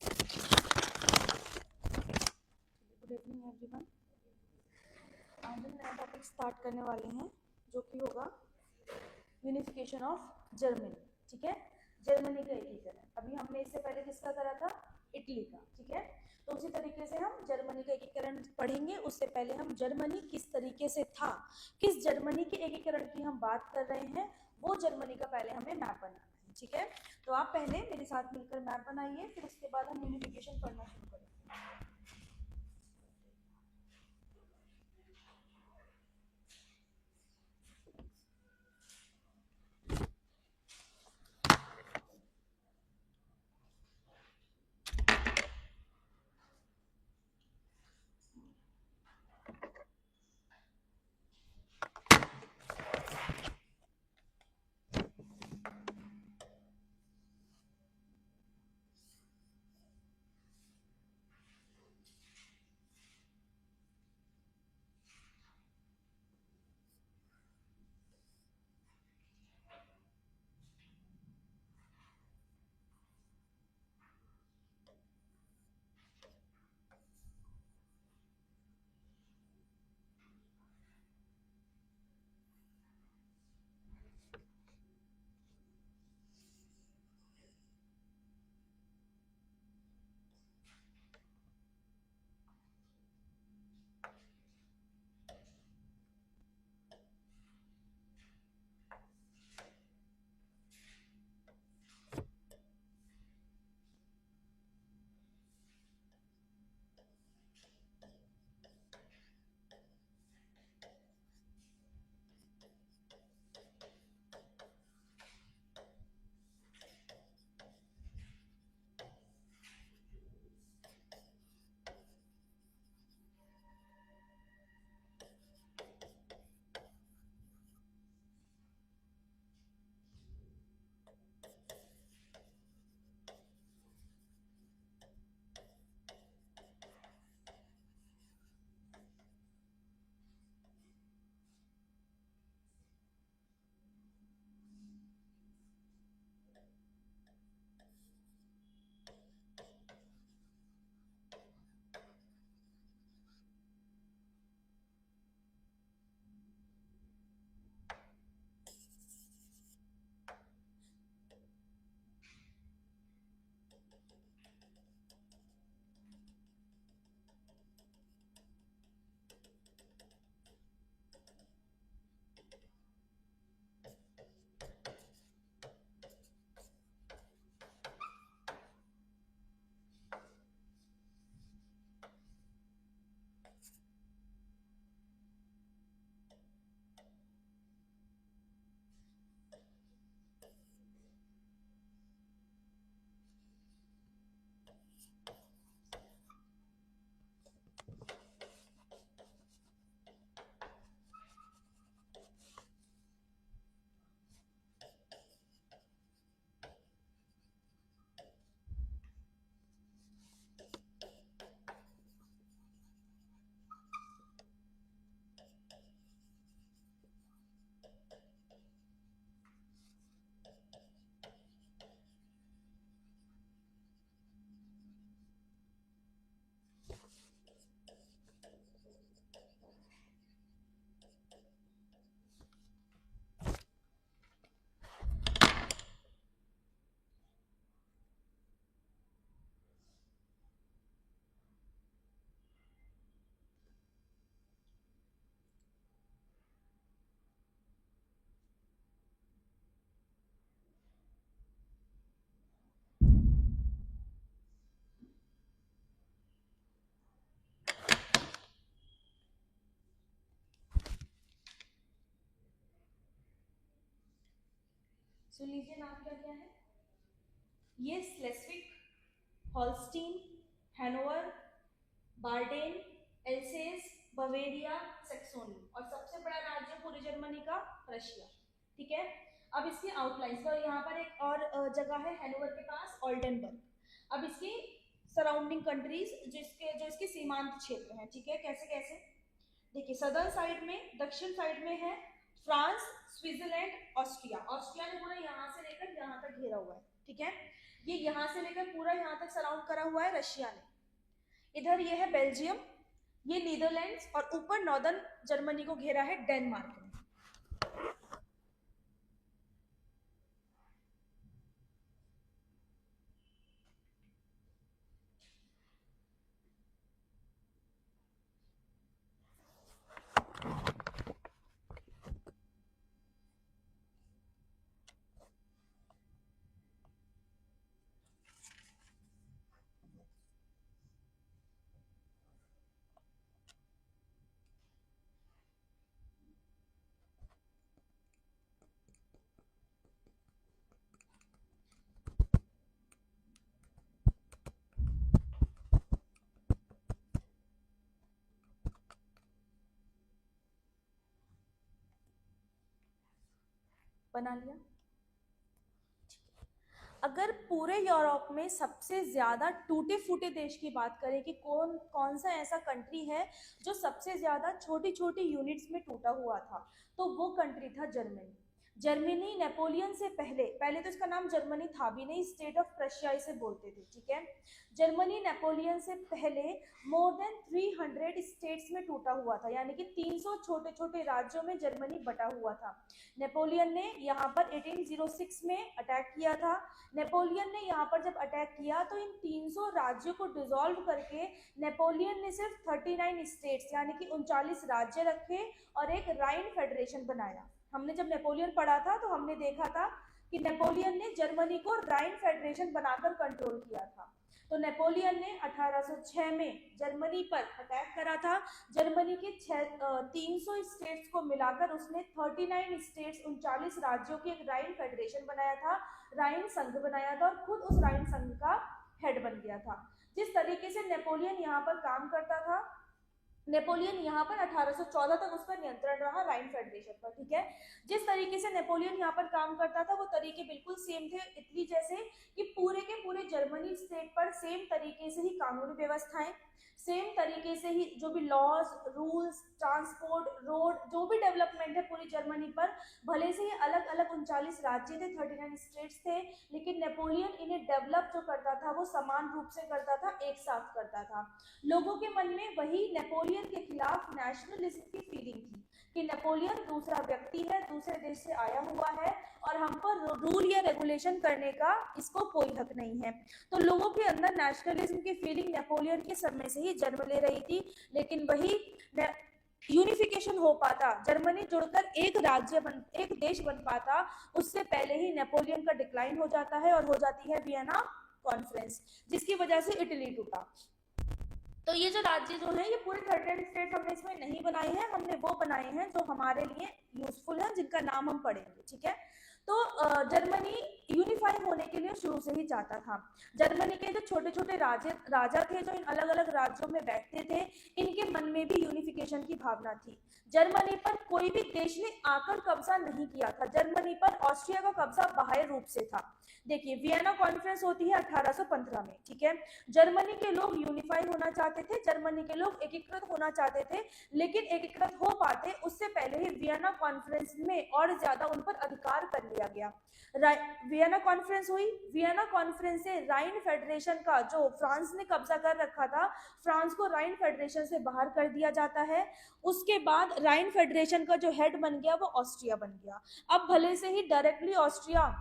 Good evening everyone. आज हम नया टॉपिक स्टार्ट करने वाले हैं जो कि होगा यूनिफिकेशन ऑफ जर्मनी। ठीक है, जर्मनी का एकीकरण। अभी हमने इससे पहले किसका करा था? इटली का। ठीक है, तो उसी तरीके से हम जर्मनी का एकीकरण पढ़ेंगे। उससे पहले हम जर्मनी किस तरीके से था, किस जर्मनी के एकीकरण की हम बात कर रहे हैं, वो जर्मनी का पहले हमें मैप बनाना है। ठीक है, तो आप पहले मेरे साथ मिलकर मैप बनाइए, फिर उसके बाद हम यूनिफिकेशन पढ़ना शुरू करेंगे। सुन लीजिए, नाम क्या क्या है। ये स्लेस्विक, Holstein, Hanover, बार्डेन, else's, Bavaria, Saxony और सबसे बड़ा राज्य पूरी जर्मनी का रशिया। ठीक है, अब इसके आउटलाइंस पर यहाँ पर एक और जगह है हैनोवर के पास, ओल्डनबर्ग। अब इसकी सराउंडिंग कंट्रीज जो इसके सीमांत क्षेत्र हैं। ठीक है, कैसे कैसे देखिए, सदर्न साइड में, दक्षिण साइड में है फ्रांस, स्विट्जरलैंड, ऑस्ट्रिया। ऑस्ट्रिया ने पूरा यहाँ से लेकर यहाँ तक घेरा हुआ है। ठीक है, ये यहाँ से लेकर पूरा यहाँ तक सराउंड करा हुआ है रशिया ने। इधर ये है बेल्जियम, ये नीदरलैंड्स, और ऊपर नॉर्दर्न जर्मनी को घेरा है डेनमार्क ने। बना लिया। अगर पूरे यूरोप में सबसे ज्यादा टूटे फूटे देश की बात करें कि कौन कौन सा ऐसा कंट्री है जो सबसे ज्यादा छोटी छोटी यूनिट्स में टूटा हुआ था, तो वो कंट्री था जर्मनी। जर्मनी नेपोलियन से पहले पहले तो इसका नाम जर्मनी था भी नहीं, स्टेट ऑफ प्रशिया इसे बोलते थे, ठीक है। जर्मनी नेपोलियन से पहले मोर देन 300 स्टेट्स में टूटा हुआ था, यानी कि 300 छोटे छोटे राज्यों में जर्मनी बटा हुआ था। नेपोलियन ने यहाँ पर 1806 में अटैक किया था। नेपोलियन ने यहाँ पर जब अटैक किया तो इन 300 राज्यों को डिसॉल्व करके नेपोलियन ने सिर्फ 39 स्टेट्स यानी कि 39 राज्य रखे और एक राइन फेडरेशन बनाया। हमने जब नेपोलियन पढ़ा था तो हमने देखा था कि नेपोलियन ने जर्मनी को राइन फेडरेशन बनाकर कंट्रोल किया था। तो नेपोलियन ने 1806 में जर्मनी पर अटैक करा था। जर्मनी के 300 स्टेट्स को मिलाकर उसने 39 स्टेट्स 39 राज्यों की एक राइन फेडरेशन बनाया था, राइन संघ बनाया था, और खुद उस राइन संघ का हेड बन गया था। जिस तरीके से नेपोलियन यहाँ पर काम करता था, नेपोलियन यहाँ पर 1814 तक उसका नियंत्रण रहा राइन फेडरेशन पर, ठीक है। जिस तरीके से नेपोलियन यहाँ पर काम करता था वो तरीके बिल्कुल सेम थे इटली जैसे, कि पूरे के पूरे जर्मनी स्टेट पर सेम तरीके से ही कानूनी व्यवस्थाएं, सेम तरीके से ही जो भी लॉज रूल्स ट्रांसपोर्ट रोड जो भी डेवलपमेंट है पूरी जर्मनी पर, भले से ये अलग अलग 39 राज्य थे 39 स्टेट्स थे, लेकिन नेपोलियन इन्हें डेवलप जो करता था वो समान रूप से करता था, एक साथ करता था। लोगों के मन में वही नेपोलियन के खिलाफ नेशनलिज्म की फीलिंग थी कि नेपोलियन दूसरा व्यक्ति है, दूसरे देश से आया हुआ है और हम पर रूल या रेगुलेशन करने का इसको कोई हक नहीं है। तो लोगों के अंदर नेशनलिज्म की फीलिंग नेपोलियन के समय से ही जन्म ले रही थी, लेकिन वही यूनिफिकेशन हो पाता, जर्मनी जुड़कर एक राज्य एक देश बन पाता, उससे पहले ही नेपोलियन का डिक्लाइन हो जाता है और हो जाती है वियना कॉन्फ्रेंस, जिसकी वजह से इटली टूटा। तो ये जो राज्य जो है ये पूरे 38 स्टेट हमने इसमें नहीं बनाए हैं, हमने वो बनाए हैं जो हमारे लिए यूजफुल है, जिनका नाम हम पढ़ेंगे, ठीक है। तो जर्मनी यूनिफाई होने के लिए शुरू से ही चाहता था। जर्मनी के जो छोटे छोटे राजा थे जो इन अलग अलग राज्यों में बैठते थे, इनके मन में भी यूनिफिकेशन की भावना थी। जर्मनी पर कोई भी देश ने आकर कब्जा नहीं किया था, जर्मनी पर ऑस्ट्रिया का कब्जा बाह्य रूप से था। देखिए वियना कॉन्फ्रेंस होती है 1815 में, ठीक है। जर्मनी के लोग यूनिफाई होना चाहते थे, जर्मनी के लोग एकीकृत होना चाहते थे, लेकिन एकीकृत हो पाते उससे पहले ही वियना कॉन्फ्रेंस में और ज्यादा उन पर अधिकार कर लिया गया। वियना कॉन्फ्रेंस हुई, वियना कॉन्फ्रेंस से राइन फेडरेशन का जो फ्रांस ने कब्जा कर रखा था, फ्रांस को राइन फेडरेशन से बाहर कर दिया जाता है। उसके बाद राइन फेडरेशन का जो हेड बन गया वो ऑस्ट्रिया बन गया। अब भले से ही डायरेक्टली ऑस्ट्रिया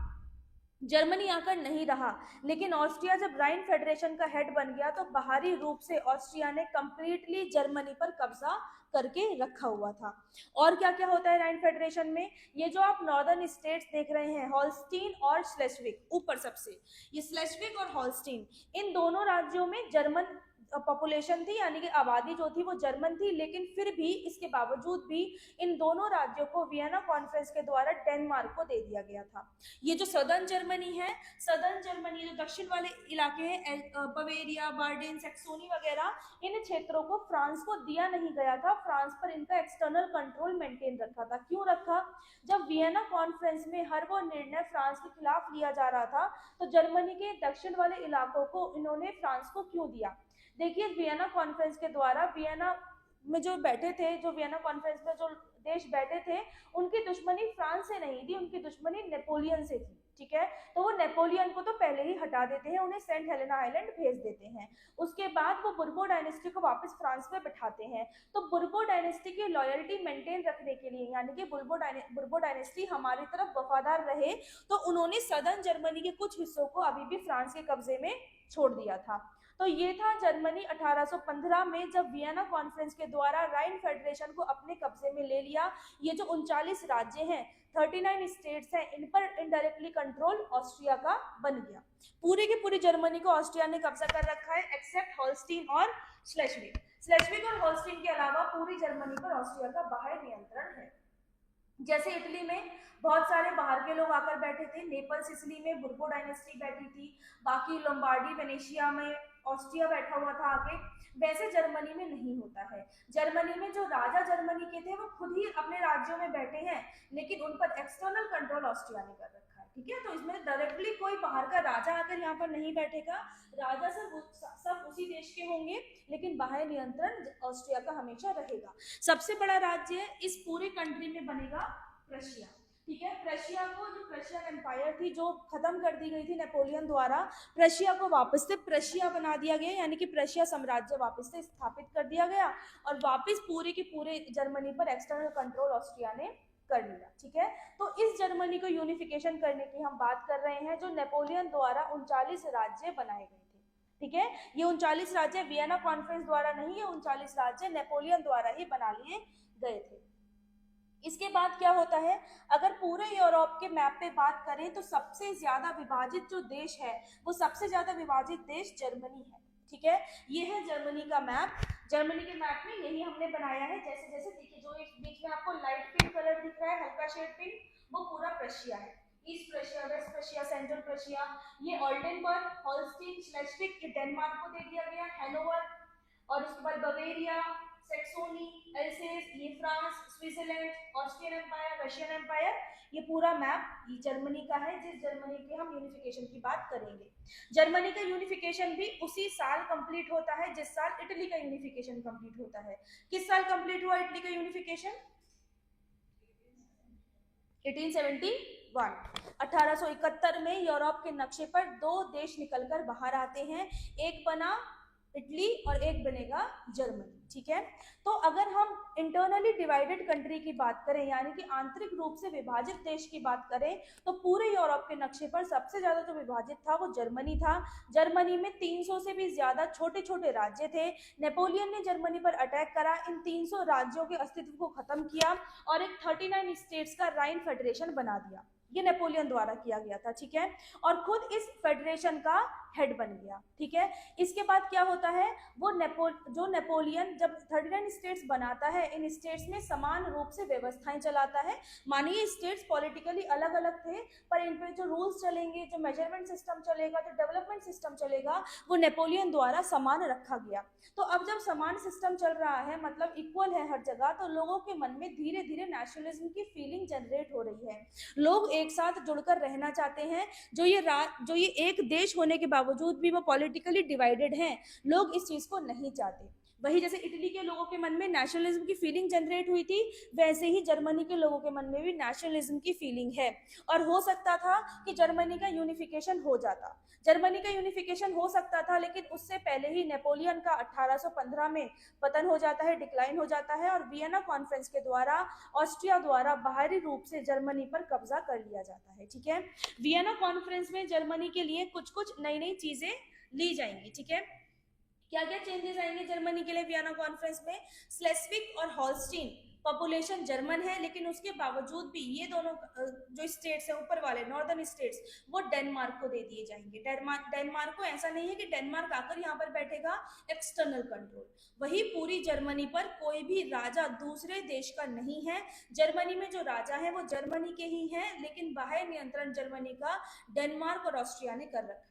जर्मनी आकर नहीं रहा, लेकिन ऑस्ट्रिया जब राइन फेडरेशन का हेड बन गया तो बाहरी रूप से ऑस्ट्रिया ने कंप्लीटली जर्मनी पर कब्जा करके रखा हुआ था। और क्या क्या होता है राइन फेडरेशन में, ये जो आप नॉर्दर्न स्टेट्स देख रहे हैं हॉल्स्टीन और स्लेस्विक, ऊपर सबसे ये स्लेस्विक और हॉल्स्टीन, इन दोनों राज्यों में जर्मन पॉपुलेशन थी, यानी कि आबादी जो थी वो जर्मन थी, लेकिन फिर भी इसके बावजूद भी इन दोनों राज्यों को वियना कॉन्फ्रेंस के द्वारा डेनमार्क को दे दिया गया था। ये जो सदर्न जर्मनी है, सदर्न जर्मनी जो दक्षिण वाले इलाके हैं बवेरिया बार्डेन सैक्सोनी वगैरह, इन क्षेत्रों को फ्रांस को दिया नहीं गया था, फ्रांस पर इनका एक्सटर्नल कंट्रोल मेंटेन रखा था। क्यों रखा, जब वियना कॉन्फ्रेंस में हर वो निर्णय फ्रांस के खिलाफ लिया जा रहा था तो जर्मनी के दक्षिण वाले इलाकों को इन्होंने फ्रांस को क्यों दिया। देखिए वियना कॉन्फ्रेंस के द्वारा वियना में जो बैठे थे, जो वियना कॉन्फ्रेंस में जो देश बैठे थे, उनकी दुश्मनी फ्रांस से नहीं थी, उनकी दुश्मनी नेपोलियन से थी, ठीक है। तो वो नेपोलियन को तो पहले ही हटा देते हैं, उन्हें सेंट हेलेना आइलैंड भेज देते हैं। उसके बाद वो बुर्बो डायनेस्टी को वापस फ्रांस में बिठाते हैं। तो बुर्बो डायनेस्टी की लॉयल्टी मेंटेन रखने के लिए, यानी कि बुर्बो डायनेस्टी हमारी तरफ वफादार रहे, तो उन्होंने सदर्न जर्मनी के कुछ हिस्सों को अभी भी फ्रांस के कब्जे में छोड़ दिया था। तो ये था जर्मनी 1815 में जब वियना कॉन्फ्रेंस के द्वारा राइन फेडरेशन को अपने कब्जे में ले लिया। ये जो 39 राज्य हैं, 39 स्टेट्स हैं, इन पर इनडायरेक्टली कंट्रोल ऑस्ट्रिया का बन गया। पूरे की पूरी जर्मनी को ऑस्ट्रिया ने कब्जा कर रखा है, एक्सेप्ट होल्स्टीन और स्लेस्विग और होल्स्टीन के अलावा पूरी जर्मनी पर ऑस्ट्रिया का बाहर नियंत्रण है। जैसे इटली में बहुत सारे बाहर के लोग आकर बैठे थे, नेपल सिसिली में बुर्बो डायनेस्टी बैठी थी, बाकी लोम्बार्डी वेनेशिया में ऑस्ट्रिया बैठा हुआ था आगे, वैसे जर्मनी में नहीं होता है। जर्मनी में जो राजा जर्मनी के थे वो खुद ही अपने राज्यों में बैठे हैं, लेकिन उन पर एक्सटर्नल कंट्रोल ऑस्ट्रिया ने कर रखा है, ठीक है। तो इसमें डायरेक्टली कोई बाहर का राजा आकर यहाँ पर नहीं बैठेगा, राजा सब उसी देश के होंगे, लेकिन बाहर नियंत्रण ऑस्ट्रिया का हमेशा रहेगा। सबसे बड़ा राज्य इस पूरे कंट्री में बनेगा प्रशिया, ठीक है। प्रशिया को, जो प्रशियन एम्पायर थी जो खत्म कर दी गई थी नेपोलियन द्वारा, प्रशिया को वापस से प्रशिया बना दिया गया, यानी कि प्रशिया साम्राज्य वापस से स्थापित कर दिया गया और वापस पूरे के पूरे जर्मनी पर एक्सटर्नल कंट्रोल ऑस्ट्रिया ने कर लिया, ठीक है। तो इस जर्मनी को यूनिफिकेशन करने की हम बात कर रहे हैं, जो नेपोलियन द्वारा 39 राज्य बनाए गए थे, ठीक है। ये 39 राज्य वियना कॉन्फ्रेंस द्वारा नहीं, ये 39 राज्य नेपोलियन द्वारा ही बना लिए गए थे। इसके बाद क्या होता है, अगर पूरे यूरोप के मैप पे बात करें तो सबसे ज्यादा विभाजित जो देश है, वो सबसे ज्यादा विभाजित देश जर्मनी है, ठीक है। ये है जर्मनी का मैप। जर्मनी के मैप में यही हमने बनाया है, जैसे जैसे देखिए, जो इस बीच में आपको लाइट पिंक कलर दिख रहा है, हल्का शेड पिंक, वो पूरा प्रशिया है। East Prussia, West Prussia, Central Prussia, ये ऑल्डेनबर्ग, होल्स्टीन, श्लेस्विग, ये डेनमार्क को दे दिया गया, हैनोवर, और उसके बाद बवेरिया, सेक्सोनी, एल्सेस, ये France, Switzerland, Austrian empire, Russian empire, ये पूरा मैप ये जर्मनी का है, जिस जर्मनी के हम यूनिफिकेशन की बात करेंगे। जर्मनी का यूनिफिकेशन भी उसी साल कंप्लीट होता है जिस साल इटली का यूनिफिकेशन कंप्लीट होता है। किस साल कंप्लीट हुआ इटली का यूनिफिकेशन? 1871। 1871 में यूरोप के नक्शे पर दो देश निकलकर बाहर आते हैं, एक बना इटली और एक बनेगा जर्मनी, ठीक है। तो अगर हम इंटरनली डिवाइडेड कंट्री की बात करें, यानी कि आंतरिक रूप से विभाजित देश की बात करें, तो पूरे यूरोप के नक्शे पर सबसे ज्यादा जो विभाजित था वो जर्मनी था। जर्मनी में 300 से भी ज्यादा छोटे छोटे राज्य थे। नेपोलियन ने जर्मनी पर अटैक करा, इन 300 राज्यों के अस्तित्व को खत्म किया और एक 39 स्टेट्स का राइन फेडरेशन बना दिया। ये नेपोलियन द्वारा किया गया था, ठीक है, और खुद इस फेडरेशन का हेड बन गया, ठीक है। इसके बाद क्या होता है, वो नेपोलियन जब 39 स्टेट्स बनाता है, इन स्टेट्स में समान रूप से व्यवस्थाएं चलाता है। मानिए स्टेट्स पॉलिटिकली अलग अलग थे, पर इन पे जो रूल्स चलेंगे, जो मेजरमेंट सिस्टम चलेगा, जो डेवलपमेंट सिस्टम चलेगा, वो नेपोलियन द्वारा समान रखा गया। तो अब जब समान सिस्टम चल रहा है, मतलब इक्वल है हर जगह, तो लोगों के मन में धीरे धीरे नेशनलिज्म की फीलिंग जनरेट हो रही है। लोग एक साथ जुड़कर रहना चाहते हैं। जो ये एक देश होने के बावजूद भी वो पॉलिटिकली डिवाइडेड हैं, लोग इस चीज को नहीं चाहते। वही जैसे इटली के लोगों के मन में नेशनलिज्म की फीलिंग जनरेट हुई थी, वैसे ही जर्मनी के लोगों के मन में भी नेशनलिज्म की फीलिंग है। और हो सकता था कि जर्मनी का यूनिफिकेशन हो जाता, लेकिन उससे पहले ही नेपोलियन का 1815 में पतन हो जाता है, डिक्लाइन हो जाता है, और वियना कॉन्फ्रेंस के द्वारा ऑस्ट्रिया द्वारा बाहरी रूप से जर्मनी पर कब्जा कर लिया जाता है, ठीक है। वियना कॉन्फ्रेंस में जर्मनी के लिए कुछ कुछ नई नई चीजें ली जाएंगी, ठीक है। क्या क्या चेंजेस आएंगे जर्मनी के लिए वियना कॉन्फ्रेंस में? स्लेस्विग और होल्स्टीन पॉपुलेशन जर्मन है, लेकिन उसके बावजूद भी ये दोनों जो स्टेट्स हैं ऊपर वाले नॉर्दर्न स्टेट्स, वो डेनमार्क को दे दिए जाएंगे। डेनमार्क को ऐसा नहीं है कि डेनमार्क आकर यहाँ पर बैठेगा, एक्सटर्नल कंट्रोल। वही पूरी जर्मनी पर कोई भी राजा दूसरे देश का नहीं है। जर्मनी में जो राजा है वो जर्मनी के ही हैं, लेकिन बाह्य नियंत्रण जर्मनी का डेनमार्क और ऑस्ट्रिया ने कर रखा है,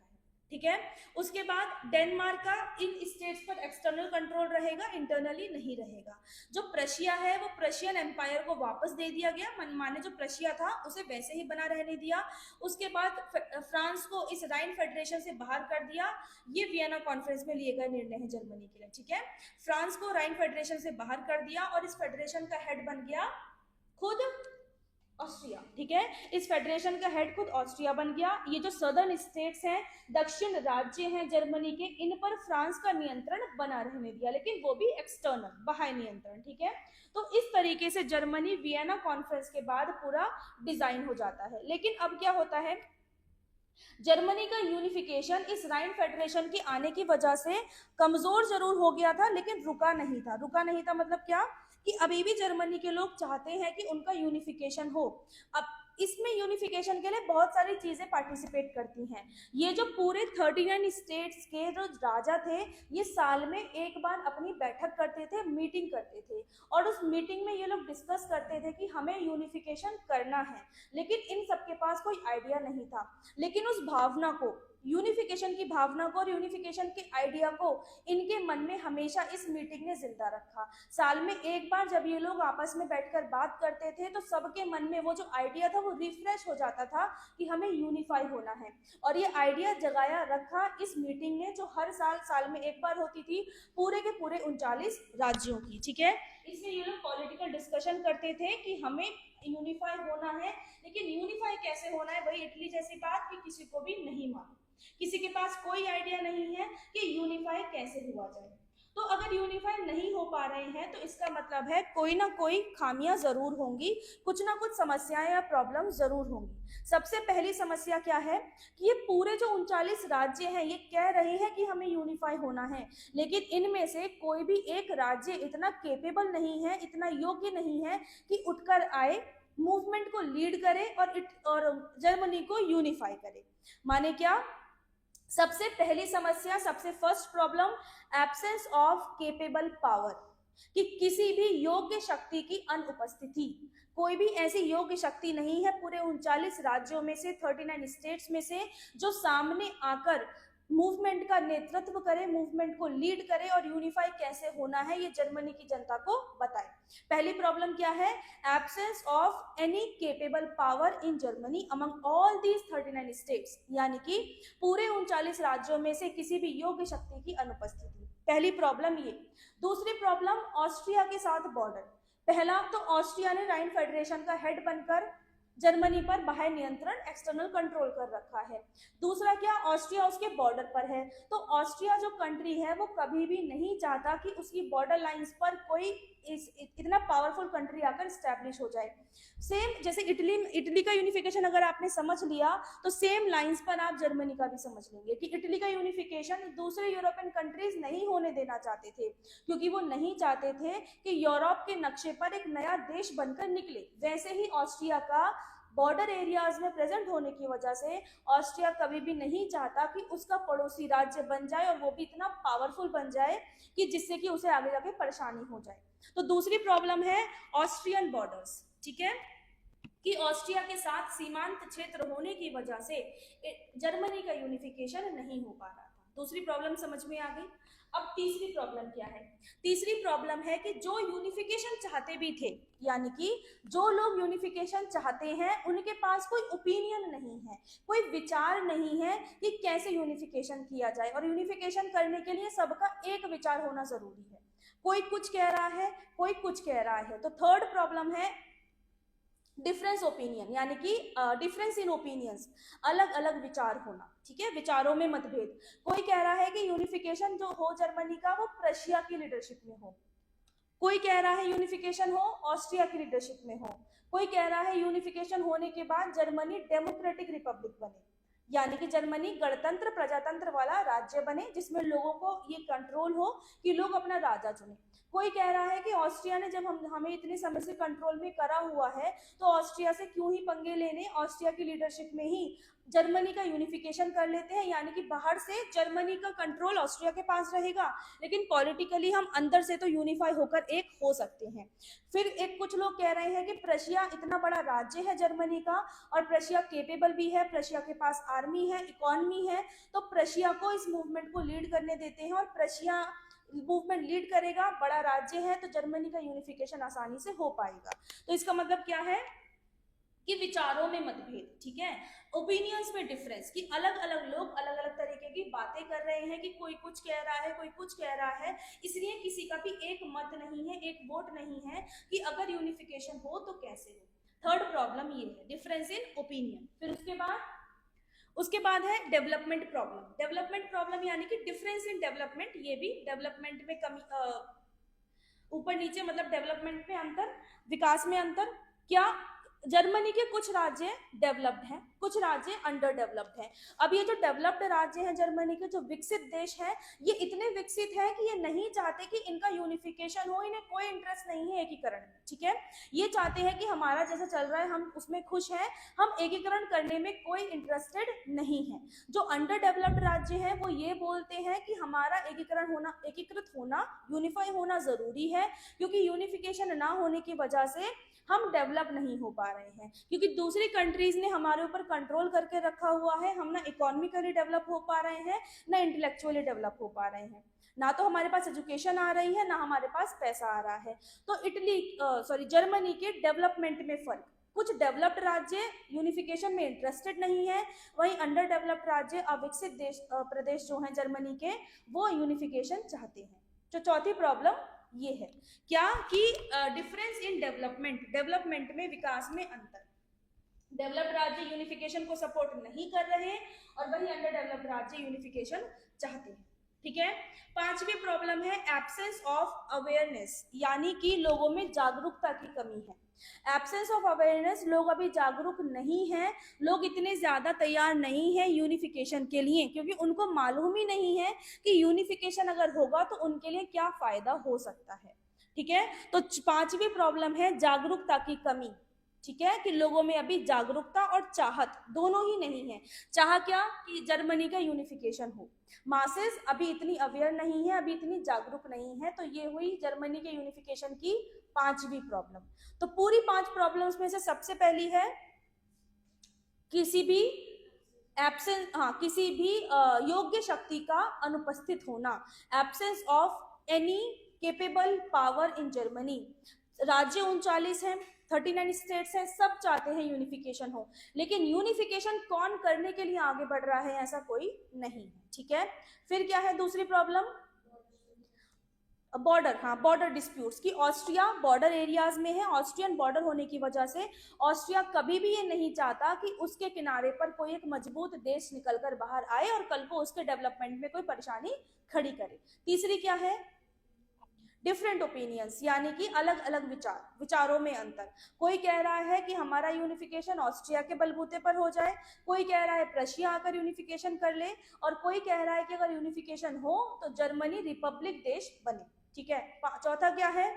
ठीक है। उसके बाद डेनमार्क का इन स्टेट्स पर एक्सटर्नल कंट्रोल रहेगा, इंटरनली नहीं रहेगा। जो प्रशिया है वो प्रशियन एम्पायर को वापस दे दिया गया, मनमाने जो प्रशिया था उसे वैसे ही बना रहने दिया। उसके बाद फ्रांस को इस राइन फेडरेशन से बाहर कर दिया। ये वियना कॉन्फ्रेंस में लिए गए निर्णय है जर्मनी के लिए, ठीक है। फ्रांस को राइन फेडरेशन से बाहर कर दिया और इस फेडरेशन का हेड बन गया खुद ऑस्ट्रिया, ठीक है। इस फेडरेशन का हेड खुद ऑस्ट्रिया बन गया। ये जो सदर्न स्टेट्स हैं, दक्षिण राज्य हैं जर्मनी के, इन पर फ्रांस का नियंत्रण बना रहने दिया, लेकिन वो भी एक्सटर्नल, बाह्य नियंत्रण, ठीक है। तो इस तरीके से जर्मनी वियना कॉन्फ्रेंस के बाद पूरा डिजाइन हो जाता है। लेकिन अब क्या होता है, जर्मनी का यूनिफिकेशन इस राइन फेडरेशन के आने की वजह से कमजोर जरूर हो गया था, लेकिन रुका नहीं था। रुका नहीं था मतलब क्या, कि अभी भी जर्मनी के लोग चाहते हैं कि उनका यूनिफिकेशन हो। अब इसमें यूनिफिकेशन के लिए बहुत सारी चीजें पार्टिसिपेट करती हैं। ये जो पूरे 39 स्टेट्स के जो राजा थे, ये साल में एक बार अपनी बैठक करते थे, मीटिंग करते थे, और उस मीटिंग में ये लोग डिस्कस करते थे कि हमें यूनिफिकेशन करना है। लेकिन इन सबके पास कोई आइडिया नहीं था। लेकिन उस भावना को, यूनिफिकेशन की भावना को और यूनिफिकेशन के आइडिया को इनके मन में हमेशा इस मीटिंग ने जिंदा रखा। साल में एक बार जब ये लोग आपस में बैठकर बात करते थे, तो सबके मन में वो जो आइडिया था वो रिफ्रेश हो जाता था कि हमें यूनिफाई होना है। और ये आइडिया जगाया रखा इस मीटिंग ने, जो हर साल में एक बार होती थी, पूरे के पूरे 39 राज्यों की, ठीक है। इसमें ये लोग पॉलिटिकल डिस्कशन करते थे कि हमें यूनिफाई होना है। लेकिन यूनिफाई कैसे होना है, वही इटली जैसी बात कि किसी को भी नहीं मालूम, किसी के पास कोई आइडिया नहीं है कि यूनिफाई कैसे हुआ जाए। तो अगर यूनिफाई नहीं हो पा रहे हैं, तो इसका मतलब है कोई ना कोई खामियां जरूर होंगी, कुछ ना कुछ समस्याएं या प्रॉब्लम जरूर होंगी। सबसे पहली समस्या क्या है कि ये पूरे जो 39 राज्य हैं, ये कह रहे हैं कि हमें यूनिफाई होना है, लेकिन इनमें से कोई भी एक राज्य इतना केपेबल नहीं है, इतना योग्य नहीं है कि उठकर आए, मूवमेंट को लीड करे और जर्मनी को यूनिफाई करे। माने क्या, सबसे पहली समस्या, सबसे first problem, absence of capable power, कि किसी भी योग्य शक्ति की अनुपस्थिति। कोई भी ऐसी योग्य शक्ति नहीं है पूरे 39 राज्यों में से, 39 स्टेट्स में से, जो सामने आकर मूवमेंट का नेतृत्व करे, मूवमेंट को लीड करे और यूनिफाई कैसे होना है ये जर्मनी की जनता को बताए। पहली प्रॉब्लम क्या है, absence of any capable power in Germany among all these 39 states, यानी कि पूरे 39 राज्यों में से किसी भी योग्य शक्ति की अनुपस्थिति, पहली प्रॉब्लम ये। दूसरी प्रॉब्लम, ऑस्ट्रिया के साथ बॉर्डर। पहला तो ऑस्ट्रिया ने राइन फेडरेशन का हेड बनकर जर्मनी पर बाह्य नियंत्रण, एक्सटर्नल कंट्रोल कर रखा है। दूसरा क्या, ऑस्ट्रिया उसके बॉर्डर पर है, तो ऑस्ट्रिया जो कंट्री है वो कभी भी नहीं चाहता कि उसकी बॉर्डर लाइंस पर कोई इतना पावरफुल कंट्री आकर स्टैब्लिश हो जाए। सेम जैसे इटली का यूनिफिकेशन अगर आपने समझ लिया, तो सेम लाइंस पर आप जर्मनी का भी समझ लेंगे कि इटली का यूनिफिकेशन दूसरे यूरोपियन कंट्रीज नहीं होने देना चाहते थे, क्योंकि वो नहीं चाहते थे कि यूरोप के नक्शे पर एक नया देश बनकर निकले। वैसे ही ऑस्ट्रिया का बॉर्डर एरियाज में प्रेजेंट होने की वजह से ऑस्ट्रिया कभी भी नहीं चाहता कि उसका पड़ोसी राज्य बन जाए, और वो भी इतना पावरफुल बन जाए कि जिससे कि उसे आगे जाके परेशानी हो जाए। तो दूसरी प्रॉब्लम है ऑस्ट्रियन बॉर्डर्स, ठीक है, कि ऑस्ट्रिया के साथ सीमांत क्षेत्र होने की वजह से जर्मनी का यूनिफिकेशन नहीं हो पा रहा था। दूसरी प्रॉब्लम समझ में आ गई। अब तीसरी प्रॉब्लम क्या है, तीसरी प्रॉब्लम है कि जो यूनिफिकेशन चाहते भी थे, यानी कि जो लोग यूनिफिकेशन चाहते हैं, उनके पास कोई ओपिनियन नहीं है, कोई विचार नहीं है कि कैसे यूनिफिकेशन किया जाए। और यूनिफिकेशन करने के लिए सबका एक विचार होना जरूरी है। कोई कुछ कह रहा है, कोई कुछ कह रहा है। तो थर्ड प्रॉब्लम है डिफरेंस ओपिनियन, यानी कि डिफरेंस इन ओपिनियंस, अलग अलग विचार होना, ठीक है, विचारों में मतभेद। कोई कह रहा है कि यूनिफिकेशन जो हो जर्मनी का वो प्रशिया की लीडरशिप में हो, कोई कह रहा है यूनिफिकेशन हो ऑस्ट्रिया की लीडरशिप में हो, कोई कह रहा है यूनिफिकेशन होने के बाद जर्मनी डेमोक्रेटिक रिपब्लिक बने, यानी कि जर्मनी गणतंत्र प्रजातंत्र वाला राज्य बने, जिसमें लोगों को ये कंट्रोल हो कि लोग अपना राजा चुने। कोई कह रहा है कि ऑस्ट्रिया ने जब हमें इतने समय से कंट्रोल में करा हुआ है, तो ऑस्ट्रिया से क्यों ही पंगे लेने, ऑस्ट्रिया की लीडरशिप में ही जर्मनी का यूनिफिकेशन कर लेते हैं, यानी कि बाहर से जर्मनी का कंट्रोल ऑस्ट्रिया के पास रहेगा, लेकिन पॉलिटिकली हम अंदर से तो यूनिफाई होकर एक हो सकते हैं। फिर एक कुछ लोग कह रहे हैं कि प्रशिया इतना बड़ा राज्य है जर्मनी का, और प्रशिया केपेबल भी है, प्रशिया के पास आर्मी है, इकोनॉमी है, तो प्रशिया को इस मूवमेंट को लीड करने देते हैं, और प्रशिया मूवमेंट लीड करेगा, बड़ा राज्य है, तो जर्मनी का यूनिफिकेशन आसानी से हो पाएगा। तो इसका मतलब क्या है कि विचारों में मतभेद, ठीक है, ओपिनियंस में डिफरेंस, कि अलग अलग लोग अलग अलग तरीके की बातें कर रहे हैं, कि कोई कुछ कह रहा है, कोई कुछ कह रहा है, इसलिए किसी का भी एक मत नहीं है, एक वोट नहीं है कि अगर यूनिफिकेशन हो तो कैसे हो। थर्ड प्रॉब्लम ये है, डिफरेंस इन ओपिनियन। फिर उसके बाद है डेवलपमेंट प्रॉब्लम। डेवलपमेंट प्रॉब्लम यानी कि डिफरेंस इन डेवलपमेंट, ये भी डेवलपमेंट में कमी, ऊपर नीचे मतलब डेवलपमेंट में अंतर, विकास में अंतर। क्या जर्मनी के कुछ राज्य डेवलप्ड हैं, कुछ राज्य अंडर डेवलप्ड हैं। अब ये जो डेवलप्ड राज्य हैं जर्मनी के, जो विकसित देश हैं, ये इतने विकसित हैं कि ये नहीं चाहते कि इनका यूनिफिकेशन हो, इन्हें कोई इंटरेस्ट नहीं है एकीकरण में, ठीक है। ये चाहते हैं कि हमारा जैसा चल रहा है हम उसमें खुश हैं, हम एकीकरण करने में कोई इंटरेस्टेड नहीं है। जो अंडर डेवलप्ड राज्य हैं वो ये बोलते हैं कि हमारा एकीकरण होना, एकीकृत होना, यूनिफाई होना जरूरी है, क्योंकि यूनिफिकेशन ना होने की वजह से हम डेवलप नहीं हो पा रहे हैं, क्योंकि दूसरी कंट्रीज ने हमारे ऊपर कंट्रोल करके रखा हुआ है। हम ना इकोनॉमिकली डेवलप हो पा रहे हैं, ना इंटेलेक्चुअली डेवलप हो पा रहे हैं, ना तो हमारे पास एजुकेशन आ रही है, ना हमारे पास पैसा आ रहा है। तो जर्मनी के डेवलपमेंट में फर्क, कुछ डेवलप्ड राज्य यूनिफिकेशन में इंटरेस्टेड नहीं है, वहीं अंडर डेवलप्ड राज्य, अविकसित देश, प्रदेश जो हैं जर्मनी के, वो यूनिफिकेशन चाहते हैं। तो चौथी प्रॉब्लम ये है क्या कि डिफरेंस इन डेवलपमेंट, डेवलपमेंट में, विकास में अंतर। डेवलप्ड राज्य यूनिफिकेशन को सपोर्ट नहीं कर रहे और वही अंडर डेवलप्ड राज्य यूनिफिकेशन चाहते हैं, ठीक है। पांचवी प्रॉब्लम है एब्सेंस ऑफ अवेयरनेस, यानी कि लोगों में जागरूकता की कमी है। एब्सेंस ऑफ अवेयरनेस, लोग अभी जागरूक नहीं हैं, लोग इतने ज्यादा तैयार नहीं हैं यूनिफिकेशन के लिए, क्योंकि उनको मालूम ही नहीं है कि यूनिफिकेशन अगर होगा तो उनके लिए क्या फायदा हो सकता है, ठीक है। तो पांचवी प्रॉब्लम है जागरूकता की कमी, ठीक है, कि लोगों में अभी जागरूकता और चाहत दोनों ही नहीं है। चाह क्या कि जर्मनी का यूनिफिकेशन हो, मासेस अभी इतनी अवेयर नहीं है, अभी इतनी जागरूक नहीं है। तो ये हुई जर्मनी के यूनिफिकेशन की पांचवी प्रॉब्लम। तो पूरी 5 प्रॉब्लम्स में से सबसे पहली है किसी भी योग्य शक्ति का अनुपस्थित होना, absence of any capable power in Germany. राज्य 39 है, 39 स्टेट्स हैं, सब चाहते हैं यूनिफिकेशन हो, लेकिन यूनिफिकेशन कौन करने के लिए आगे बढ़ रहा है, ऐसा कोई नहीं है, ठीक है। फिर क्या है दूसरी प्रॉब्लम, बॉर्डर, हाँ, बॉर्डर डिस्प्यूट्स, की ऑस्ट्रिया बॉर्डर एरियाज में है, ऑस्ट्रियन बॉर्डर होने की वजह से ऑस्ट्रिया कभी भी ये नहीं चाहता कि उसके किनारे पर कोई एक मजबूत देश निकलकर बाहर आए और कल को उसके डेवलपमेंट में कोई परेशानी खड़ी करे। तीसरी क्या है, डिफरेंट ओपिनियंस, यानी कि अलग अलग विचारों में अंतर। कोई कह रहा है कि हमारा यूनिफिकेशन ऑस्ट्रिया के बलबूते पर हो जाए, कोई कह रहा है प्रशिया आकर यूनिफिकेशन कर ले, और कोई कह रहा है कि अगर यूनिफिकेशन हो तो जर्मनी रिपब्लिक देश बने, ठीक है। चौथा क्या है,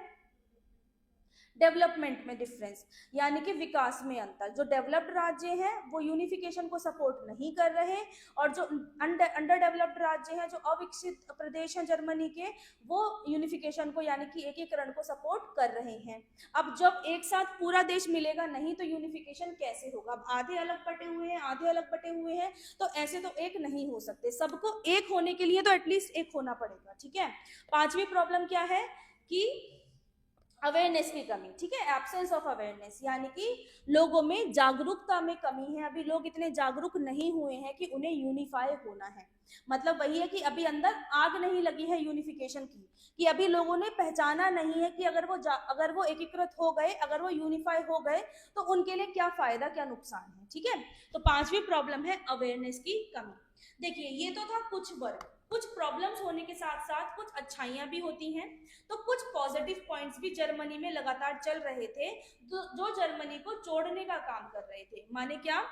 डेवलपमेंट में डिफरेंस, यानी कि विकास में अंतर। जो डेवलप्ड राज्य हैं वो यूनिफिकेशन को सपोर्ट नहीं कर रहे, और जो अंडर डेवलप्ड राज्य हैं, जो अविकसित प्रदेश हैं जर्मनी के, वो यूनिफिकेशन को यानी कि एकीकरण को सपोर्ट कर रहे हैं। अब जब एक साथ पूरा देश मिलेगा नहीं तो यूनिफिकेशन कैसे होगा। अब आधे अलग बटे हुए हैं, आधे अलग बटे हुए हैं, तो ऐसे तो एक नहीं हो सकते, सबको एक होने के लिए तो एटलीस्ट एक होना पड़ेगा, ठीक है। पांचवी प्रॉब्लम क्या है कि अवेयरनेस की कमी, ठीक है, एब्सेंस ऑफ अवेयरनेस, यानी कि लोगों में जागरूकता में कमी है। अभी लोग इतने जागरूक नहीं हुए हैं कि उन्हें यूनिफाई होना है। मतलब वही है कि अभी अंदर आग नहीं लगी है यूनिफिकेशन की, कि अभी लोगों ने पहचाना नहीं है कि अगर वो एकीकृत हो गए, अगर वो यूनिफाई हो गए तो उनके लिए क्या फायदा क्या नुकसान है, ठीक है। तो पांचवी प्रॉब्लम है अवेयरनेस की कमी। देखिए ये तो था कुछ वर्ग, कुछ प्रॉब्लम्स होने के साथ साथ कुछ अच्छाइयां भी होती हैं। तो कुछ पॉजिटिव पॉइंट्स भी जर्मनी में लगातार चल रहे थे, जो जर्मनी को जोड़ने का काम कर रहे थे। माने क्या,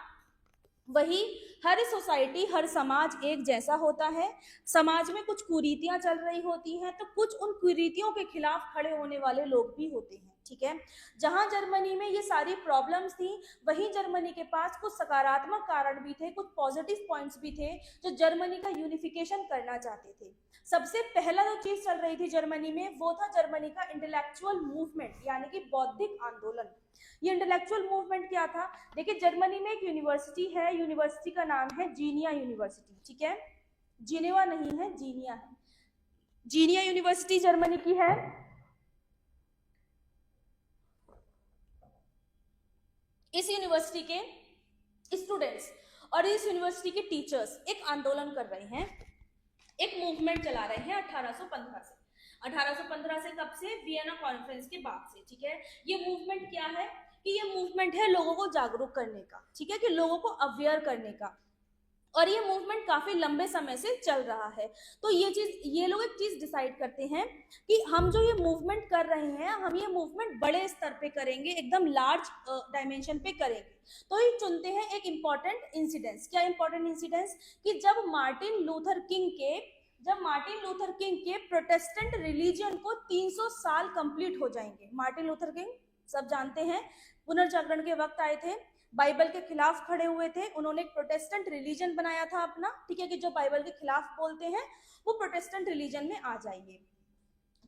वही हर सोसाइटी, हर समाज एक जैसा होता है, समाज में कुछ कुरीतियां चल रही होती हैं तो कुछ उन कुरीतियों के खिलाफ खड़े होने वाले लोग भी होते हैं, ठीक है। जहां जर्मनी में ये सारी प्रॉब्लम्स थी, वहीं जर्मनी के पास कुछ सकारात्मक कारण भी थे, कुछ पॉजिटिव पॉइंट्स भी थे, जो जर्मनी का यूनिफिकेशन करना चाहते थे। सबसे पहला जो चीज चल रही थी जर्मनी में वो था जर्मनी का इंटेलेक्चुअल मूवमेंट, यानी कि बौद्धिक आंदोलन। ये इंटेलेक्चुअल मूवमेंट क्या था, देखिए जर्मनी में एक यूनिवर्सिटी है, यूनिवर्सिटी का नाम है जीनिया यूनिवर्सिटी, ठीक है, जिनेवा नहीं है, जीनिया है। जीनिया यूनिवर्सिटी जर्मनी की है। इस यूनिवर्सिटी के स्टूडेंट्स और इस यूनिवर्सिटी के टीचर्स एक आंदोलन कर रहे हैं, एक मूवमेंट चला रहे हैं 1815 से। 1815 से कब से, वियना कॉन्फ्रेंस के बाद से, ठीक है। ये मूवमेंट क्या है, कि ये मूवमेंट है लोगों को जागरूक करने का, ठीक है, कि लोगों को अवेयर करने का, और ये मूवमेंट काफी लंबे समय से चल रहा है। तो ये लोग एक चीज डिसाइड करते हैं कि हम जो ये मूवमेंट कर रहे हैं, हम ये मूवमेंट बड़े स्तर पे करेंगे, एकदम लार्ज डायमेंशन पे करेंगे। तो ये चुनते हैं एक इंपॉर्टेंट इंसिडेंस। क्या इंपॉर्टेंट इंसिडेंस? कि जब मार्टिन लूथर किंग के प्रोटेस्टेंट रिलीजन को 300 साल कंप्लीट हो जाएंगे। मार्टिन लूथर किंग सब जानते हैं, पुनर्जागरण के वक्त आए थे, बाइबल के खिलाफ खड़े हुए थे, उन्होंने एक प्रोटेस्टेंट रिलीजन बनाया था अपना, ठीक है, कि जो बाइबल के खिलाफ बोलते हैं वो प्रोटेस्टेंट रिलीजन में आ जाएंगे।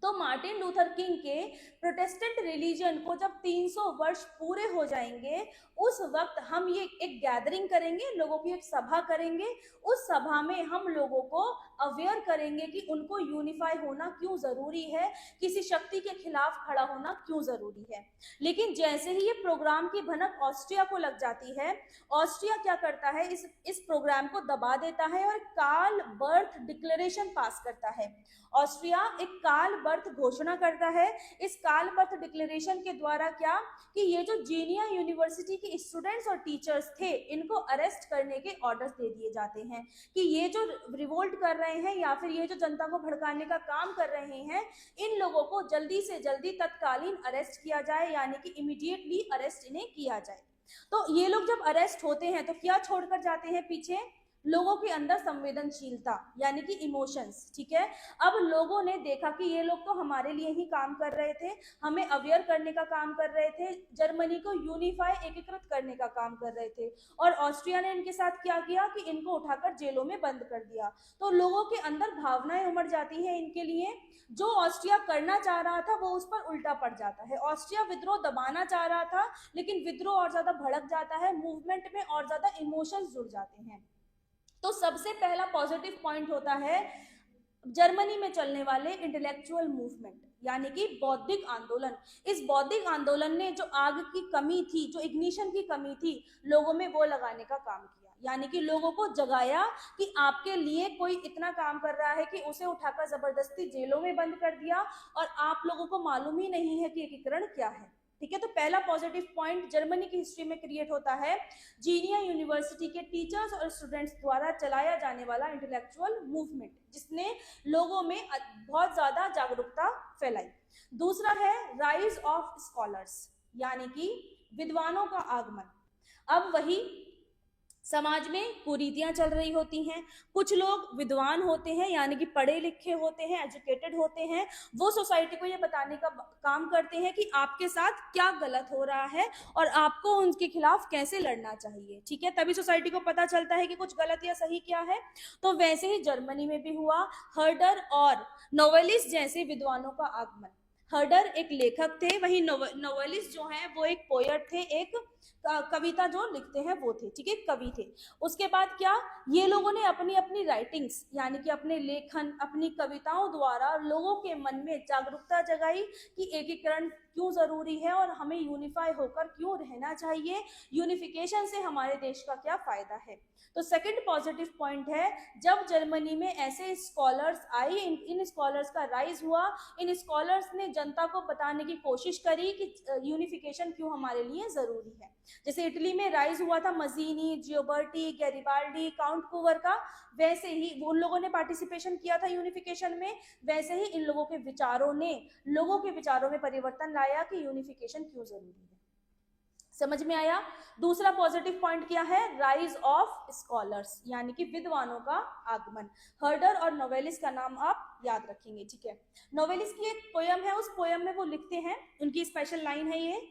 तो मार्टिन लूथर किंग के प्रोटेस्टेंट रिलीजन को जब 300 वर्ष पूरे हो जाएंगे, उस वक्त हम ये एक गैदरिंग करेंगे, लोगों की एक सभा करेंगे। उस सभा में हम लोगों को अवेयर करेंगे कि उनको यूनिफाई होना क्यों जरूरी है, किसी शक्ति के खिलाफ खड़ा होना क्यों जरूरी है। लेकिन जैसे ही ये प्रोग्राम की भनक ऑस्ट्रिया को लग जाती है, ऑस्ट्रिया क्या करता है, इस प्रोग्राम को दबा देता है और कार्ल बर्थ डिक्लेरेशन पास करता है। ऑस्ट्रिया एक कार्ल बर्थ घोषणा करता है। इस कार्ल बर्थ डिक्लेरेशन के द्वारा क्या, कि ये जो जीनिया यूनिवर्सिटी के स्टूडेंट्स और टीचर्स थे, इनको अरेस्ट करने के ऑर्डर्स दे दिए जाते हैं कि ये जो रिवोल्ट कर रहे हैं या फिर ये जो जनता को भड़काने का काम कर रहे हैं, इन लोगों को जल्दी से जल्दी तत्कालीन अरेस्ट किया जाए, यानी कि इमीडिएटली अरेस्ट इन्हें किया जाए। तो ये लोग जब अरेस्ट होते हैं तो क्या छोड़कर जाते हैं पीछे? लोगों के अंदर संवेदनशीलता, यानी कि इमोशंस, ठीक है। अब लोगों ने देखा कि ये लोग तो हमारे लिए ही काम कर रहे थे, हमें अवेयर करने का काम कर रहे थे, जर्मनी को यूनिफाई एकीकृत करने का काम कर रहे थे, और ऑस्ट्रिया ने इनके साथ क्या किया कि इनको उठाकर जेलों में बंद कर दिया। तो लोगों के अंदर भावनाएं उमड़ जाती हैं इनके लिए। जो ऑस्ट्रिया करना चाह रहा था वो उस पर उल्टा पड़ जाता है। ऑस्ट्रिया विद्रोह दबाना चाह रहा था, लेकिन विद्रोह और ज्यादा भड़क जाता है, मूवमेंट में और ज्यादा इमोशंस जुड़ जाते हैं। तो सबसे पहला पॉजिटिव पॉइंट होता है जर्मनी में चलने वाले इंटेलेक्चुअल मूवमेंट, यानी कि बौद्धिक आंदोलन। इस बौद्धिक आंदोलन ने जो आग की कमी थी, जो इग्निशन की कमी थी लोगों में, वो लगाने का काम किया, यानी कि लोगों को जगाया कि आपके लिए कोई इतना काम कर रहा है कि उसे उठाकर जबरदस्ती जेलों में बंद कर दिया और आप लोगों को मालूम ही नहीं है कि एकीकरण क्या है, ठीक है। तो पहला पॉजिटिव पॉइंट जर्मनी की हिस्ट्री में क्रिएट होता है जीनिया यूनिवर्सिटी के टीचर्स और स्टूडेंट्स द्वारा चलाया जाने वाला इंटेलेक्चुअल मूवमेंट, जिसने लोगों में बहुत ज्यादा जागरूकता फैलाई। दूसरा है राइज ऑफ स्कॉलर्स, यानी कि विद्वानों का आगमन। अब वही समाज में कुरीतियां चल रही होती हैं, कुछ लोग विद्वान होते हैं, यानी कि पढ़े लिखे होते हैं, एजुकेटेड होते हैं, वो सोसाइटी को ये बताने का काम करते हैं कि आपके साथ क्या गलत हो रहा है और आपको उनके खिलाफ कैसे लड़ना चाहिए, ठीक है। तभी सोसाइटी को पता चलता है कि कुछ गलत या सही क्या है। तो वैसे ही जर्मनी में भी हुआ। हर्डर और नोवेलिस्ट जैसे विद्वानों का आगमन। हर्डर एक लेखक थे, वही नोवेलिस्ट जो है वो एक पोएट थे, एक कविता जो लिखते हैं वो थे, ठीक है, कवि थे। उसके बाद क्या, ये लोगों ने अपनी अपनी राइटिंग्स, यानी कि अपने लेखन, अपनी कविताओं द्वारा लोगों के मन में जागरूकता जगाई कि एकीकरण क्यों जरूरी है और हमें यूनिफाई होकर क्यों रहना चाहिए, यूनिफिकेशन से हमारे देश का क्या फायदा है। तो सेकंड पॉजिटिव पॉइंट है, जब जर्मनी में ऐसे स्कॉलर्स आए, इन स्कॉलर्स का राइज हुआ, इन स्कॉलर्स ने जनता को बताने की कोशिश करी कि यूनिफिकेशन क्यों हमारे लिए जरूरी है। जैसे इटली में राइज हुआ था मजीनी, जियोबर्टी, गैरिबाल्डी, काउंट कुवर का, वैसे ही उन लोगों ने पार्टिसिपेशन किया था यूनिफिकेशन में, वैसे ही इन लोगों के विचारों ने लोगों के विचारों में परिवर्तन लाया कि यूनिफिकेशन क्यों जरूरी है। समझ में आया। दूसरा पॉजिटिव पॉइंट क्या है, राइज ऑफ स्कॉलर्स, यानी कि विद्वानों का आगमन। हर्डर और नोवेलिस्ट का नाम आप याद रखेंगे, ठीक है। नोवेलिस्ट की एक पोयम है, उस पोयम में वो लिखते हैं, उनकी स्पेशल लाइन है ये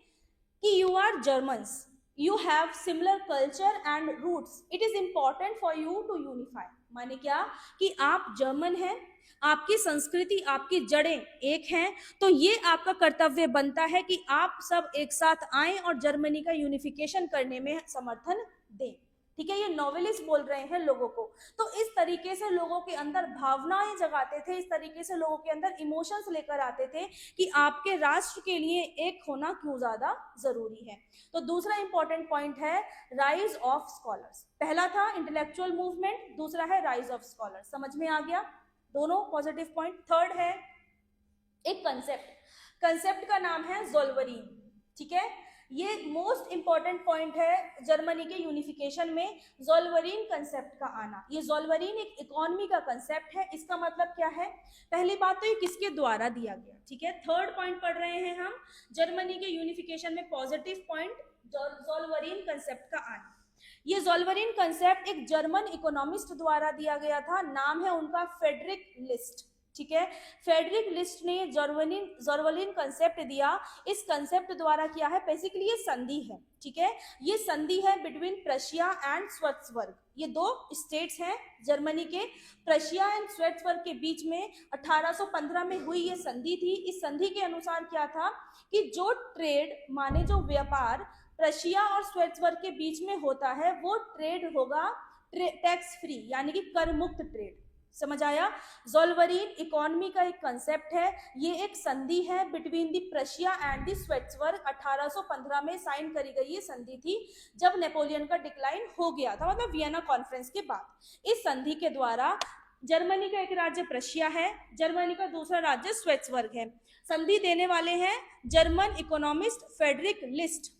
कि you are Germans, you have similar culture and roots, it is important for you to unify. माने क्या, कि आप जर्मन हैं, आपकी संस्कृति, आपकी जड़ें एक हैं, तो ये आपका कर्तव्य बनता है कि आप सब एक साथ आएं और जर्मनी का यूनिफिकेशन करने में समर्थन दें, ठीक है। ये नॉवेलिस्ट बोल रहे हैं लोगों को। तो इस तरीके से लोगों के अंदर भावनाएं जगाते थे, इस तरीके से लोगों के अंदर इमोशंस लेकर आते थे कि आपके राष्ट्र के लिए एक होना क्यों ज्यादा जरूरी है। तो दूसरा इंपॉर्टेंट पॉइंट है राइज ऑफ स्कॉलर्स। पहला था इंटेलेक्चुअल मूवमेंट, दूसरा है राइज ऑफ स्कॉलर्स। समझ में आ गया दोनों पॉजिटिव पॉइंट। थर्ड है एक कंसेप्ट, कंसेप्ट का नाम है ज़ोल्वरीन, ठीक है। ये मोस्ट इंपॉर्टेंट पॉइंट है जर्मनी के यूनिफिकेशन में, ज़ोल्वरीन कंसेप्ट का आना। ये ज़ोल्वरीन एक इकोनॉमी का कंसेप्ट है। इसका मतलब क्या है? पहली बात तो ये किसके द्वारा दिया गया, ठीक है। थर्ड पॉइंट पढ़ रहे हैं हम, जर्मनी के यूनिफिकेशन में पॉजिटिव पॉइंट, ज़ोल्वरीन कंसेप्ट का आना। ये ज़ोल्वरीन कंसेप्ट एक जर्मन इकोनॉमिस्ट द्वारा दिया गया था, नाम है उनका फ्रेडरिक लिस्ट, ठीक है। फ्रेडरिक लिस्ट ने ज़ोल्वरीन कंसेप्ट दिया। इस कंसेप्ट द्वारा क्या है, बेसिकली ये संधि है, ठीक है। ये संधि है बिटवीन प्रशिया एंड स्विट्जरलैंड। ये दो स्टेट्स हैं जर्मनी के, प्रशिया एंड स्विट्जरलैंड के बीच में 1815 में हुई ये संधि थी। इस संधि के अनुसार क्या था कि जो ट्रेड माने जो व्यापार प्रशिया और स्विट्जरलैंड के बीच में होता है वो ट्रेड होगा टैक्स फ्री, यानी कि कर मुक्त ट्रेड। समझ आया? ज़ोल्वरीन इकोनॉमी का एक कंसेप्ट है, ये एक संधि है between the Prussia and the Switzerland. 1815 में साइन करी गई ये संधि थी, जब नेपोलियन का डिक्लाइन हो गया था, मतलब वियना कॉन्फ्रेंस के बाद। इस संधि के द्वारा जर्मनी का एक राज्य प्रशिया है, जर्मनी का दूसरा राज्य स्विट्जरलैंड है। संधि देने वाले हैं जर्मन इकोनॉमिस्ट फ्रेडरिक लिस्ट।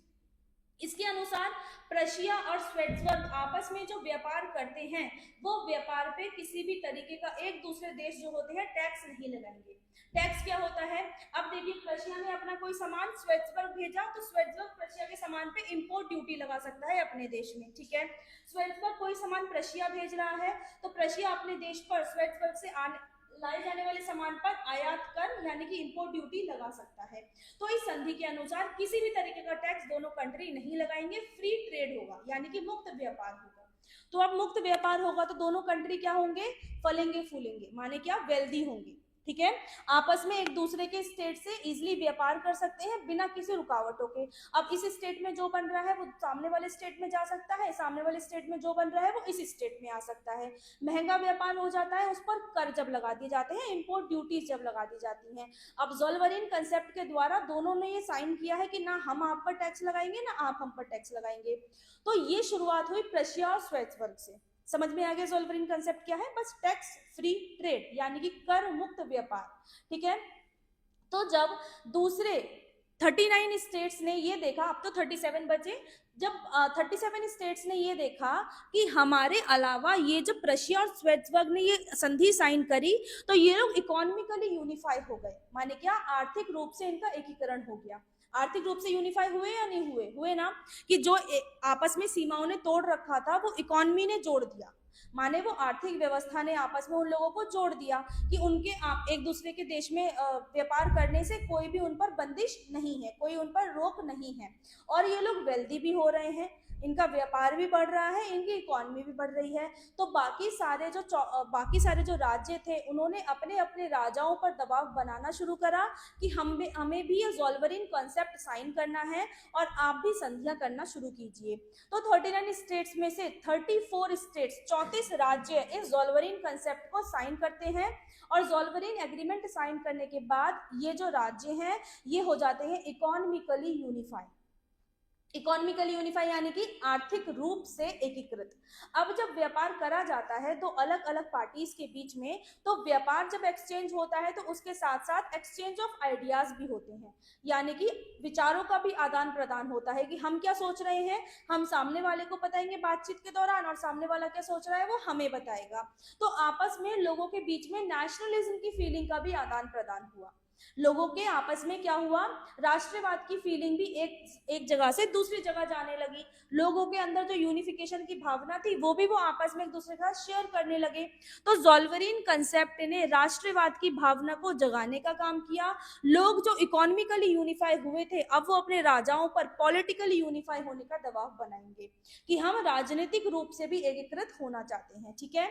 इसके अनुसार प्रशिया और स्विट्जरलैंड आपस में जो व्यापार करते हैं वो व्यापार पे किसी भी तरीके का एक दूसरे देश जो होते हैं टैक्स नहीं लगाएंगे। टैक्स क्या होता है? अब देखिए, प्रशिया ने अपना कोई सामान स्विट्जरलैंड भेजा तो स्विट्जरलैंड प्रशिया के सामान पे इंपोर्ट ड्यूटी लगा सकता है अपने देश में, ठीक है। स्विट्जरलैंड कोई सामान प्रशिया भेज रहा है तो प्रशिया अपने देश पर स्विट्जरलैंड से लाए जाने वाले सामान पर आयात कर यानी कि इंपोर्ट ड्यूटी लगा सकता है। तो इस संधि के अनुसार किसी भी तरीके का टैक्स दोनों कंट्री नहीं लगाएंगे, फ्री ट्रेड होगा, यानी कि मुक्त व्यापार होगा। तो अब मुक्त व्यापार होगा तो दोनों कंट्री क्या होंगे? फलेंगे फूलेंगे, माने क्या? वेल्दी होंगे, ठीक है। आपस में एक दूसरे के स्टेट से इजिली व्यापार कर सकते हैं बिना किसी रुकावटों के। अब इस स्टेट में जो बन रहा है वो सामने वाले स्टेट में जा सकता है, सामने वाले स्टेट में जो बन रहा है वो इस स्टेट में आ सकता है। महंगा व्यापार हो जाता है, उस पर कर जब लगा दिए जाते हैं, इंपोर्ट ड्यूटीज जब लगा दी जाती हैं। अब ज़ोल्वरीन कंसेप्ट के द्वारा दोनों ने ये साइन किया है कि ना हम आप पर टैक्स लगाएंगे ना आप हम पर टैक्स लगाएंगे। तो ये शुरुआत हुई प्रशिया और स्विट्जरलैंड से। समझ में आ गया ज़ोल्वरीन कंसेप्ट क्या है? बस टैक्स फ्री ट्रेड, यानी कि कर मुक्त व्यापार, ठीक है। तो जब दूसरे 39 स्टेट्स ने ये देखा, अब तो 37 बचे, जब 37 स्टेट्स ने ये देखा कि हमारे अलावा ये जब प्रशिया और स्विट्जरलैंड ने ये संधि साइन करी तो ये लोग इकोनॉमिकली यूनिफाई हो गए, माने क्या? आर्थिक रूप से इनका एकीकरण हो गया। आर्थिक रूप से यूनिफाई हुए या नहीं हुए? हुए ना, कि जो आपस में सीमाओं ने तोड़ रखा था वो इकोनॉमी ने जोड़ दिया, माने वो आर्थिक व्यवस्था ने आपस में उन लोगों को जोड़ दिया कि उनके एक दूसरे के देश में व्यापार करने से कोई भी उन पर बंदिश नहीं है, कोई उन पर रोक नहीं है, और ये लोग वेल्दी भी हो रहे हैं, इनका व्यापार भी बढ़ रहा है, इनकी इकोनॉमी भी बढ़ रही है। तो बाकी सारे जो राज्य थे उन्होंने अपने अपने राजाओं पर दबाव बनाना शुरू करा कि हमें भी ये ज़ोल्वरीन कॉन्सेप्ट साइन करना है और आप भी संधियां करना शुरू कीजिए। तो 39 स्टेट्स में से 34 स्टेट्स, 34 राज्य इस ज़ोल्वरीन कॉन्सेप्ट को साइन करते हैं, और ज़ोल्वरीन एग्रीमेंट साइन करने के बाद ये जो राज्य हैं ये हो जाते हैं इकोनॉमिकली यूनिफाई। इकोनॉमिकली यूनिफाई यानी कि आर्थिक रूप से एकीकृत। अब जब व्यापार करा जाता है तो अलग अलग पार्टीज के बीच में, तो व्यापार जब एक्सचेंज होता है तो उसके साथ साथ एक्सचेंज ऑफ आइडियाज भी होते हैं, यानी कि विचारों का भी आदान प्रदान होता है कि हम क्या सोच रहे हैं हम सामने वाले को बताएंगे बातचीत के दौरान, और सामने वाला क्या सोच रहा है वो हमें बताएगा। तो आपस में लोगों के बीच में नेशनलिज्म की फीलिंग का भी आदान प्रदान हुआ। लोगों के आपस में क्या हुआ? राष्ट्रवाद की फीलिंग भी एक जगह से दूसरी जगह जाने लगी। लोगों के अंदर जो यूनिफिकेशन की भावना थी वो भी वो आपस में एक दूसरे के साथ शेयर करने लगे। तो ज़ोल्वरीन कंसेप्ट ने राष्ट्रवाद की भावना को जगाने का काम किया। लोग जो इकोनॉमिकली यूनिफाई हुए थे अब वो अपने राजाओं पर पॉलिटिकली यूनिफाई होने का दबाव बनाएंगे कि हम राजनीतिक रूप से भी एकीकृत होना चाहते हैं, ठीक है।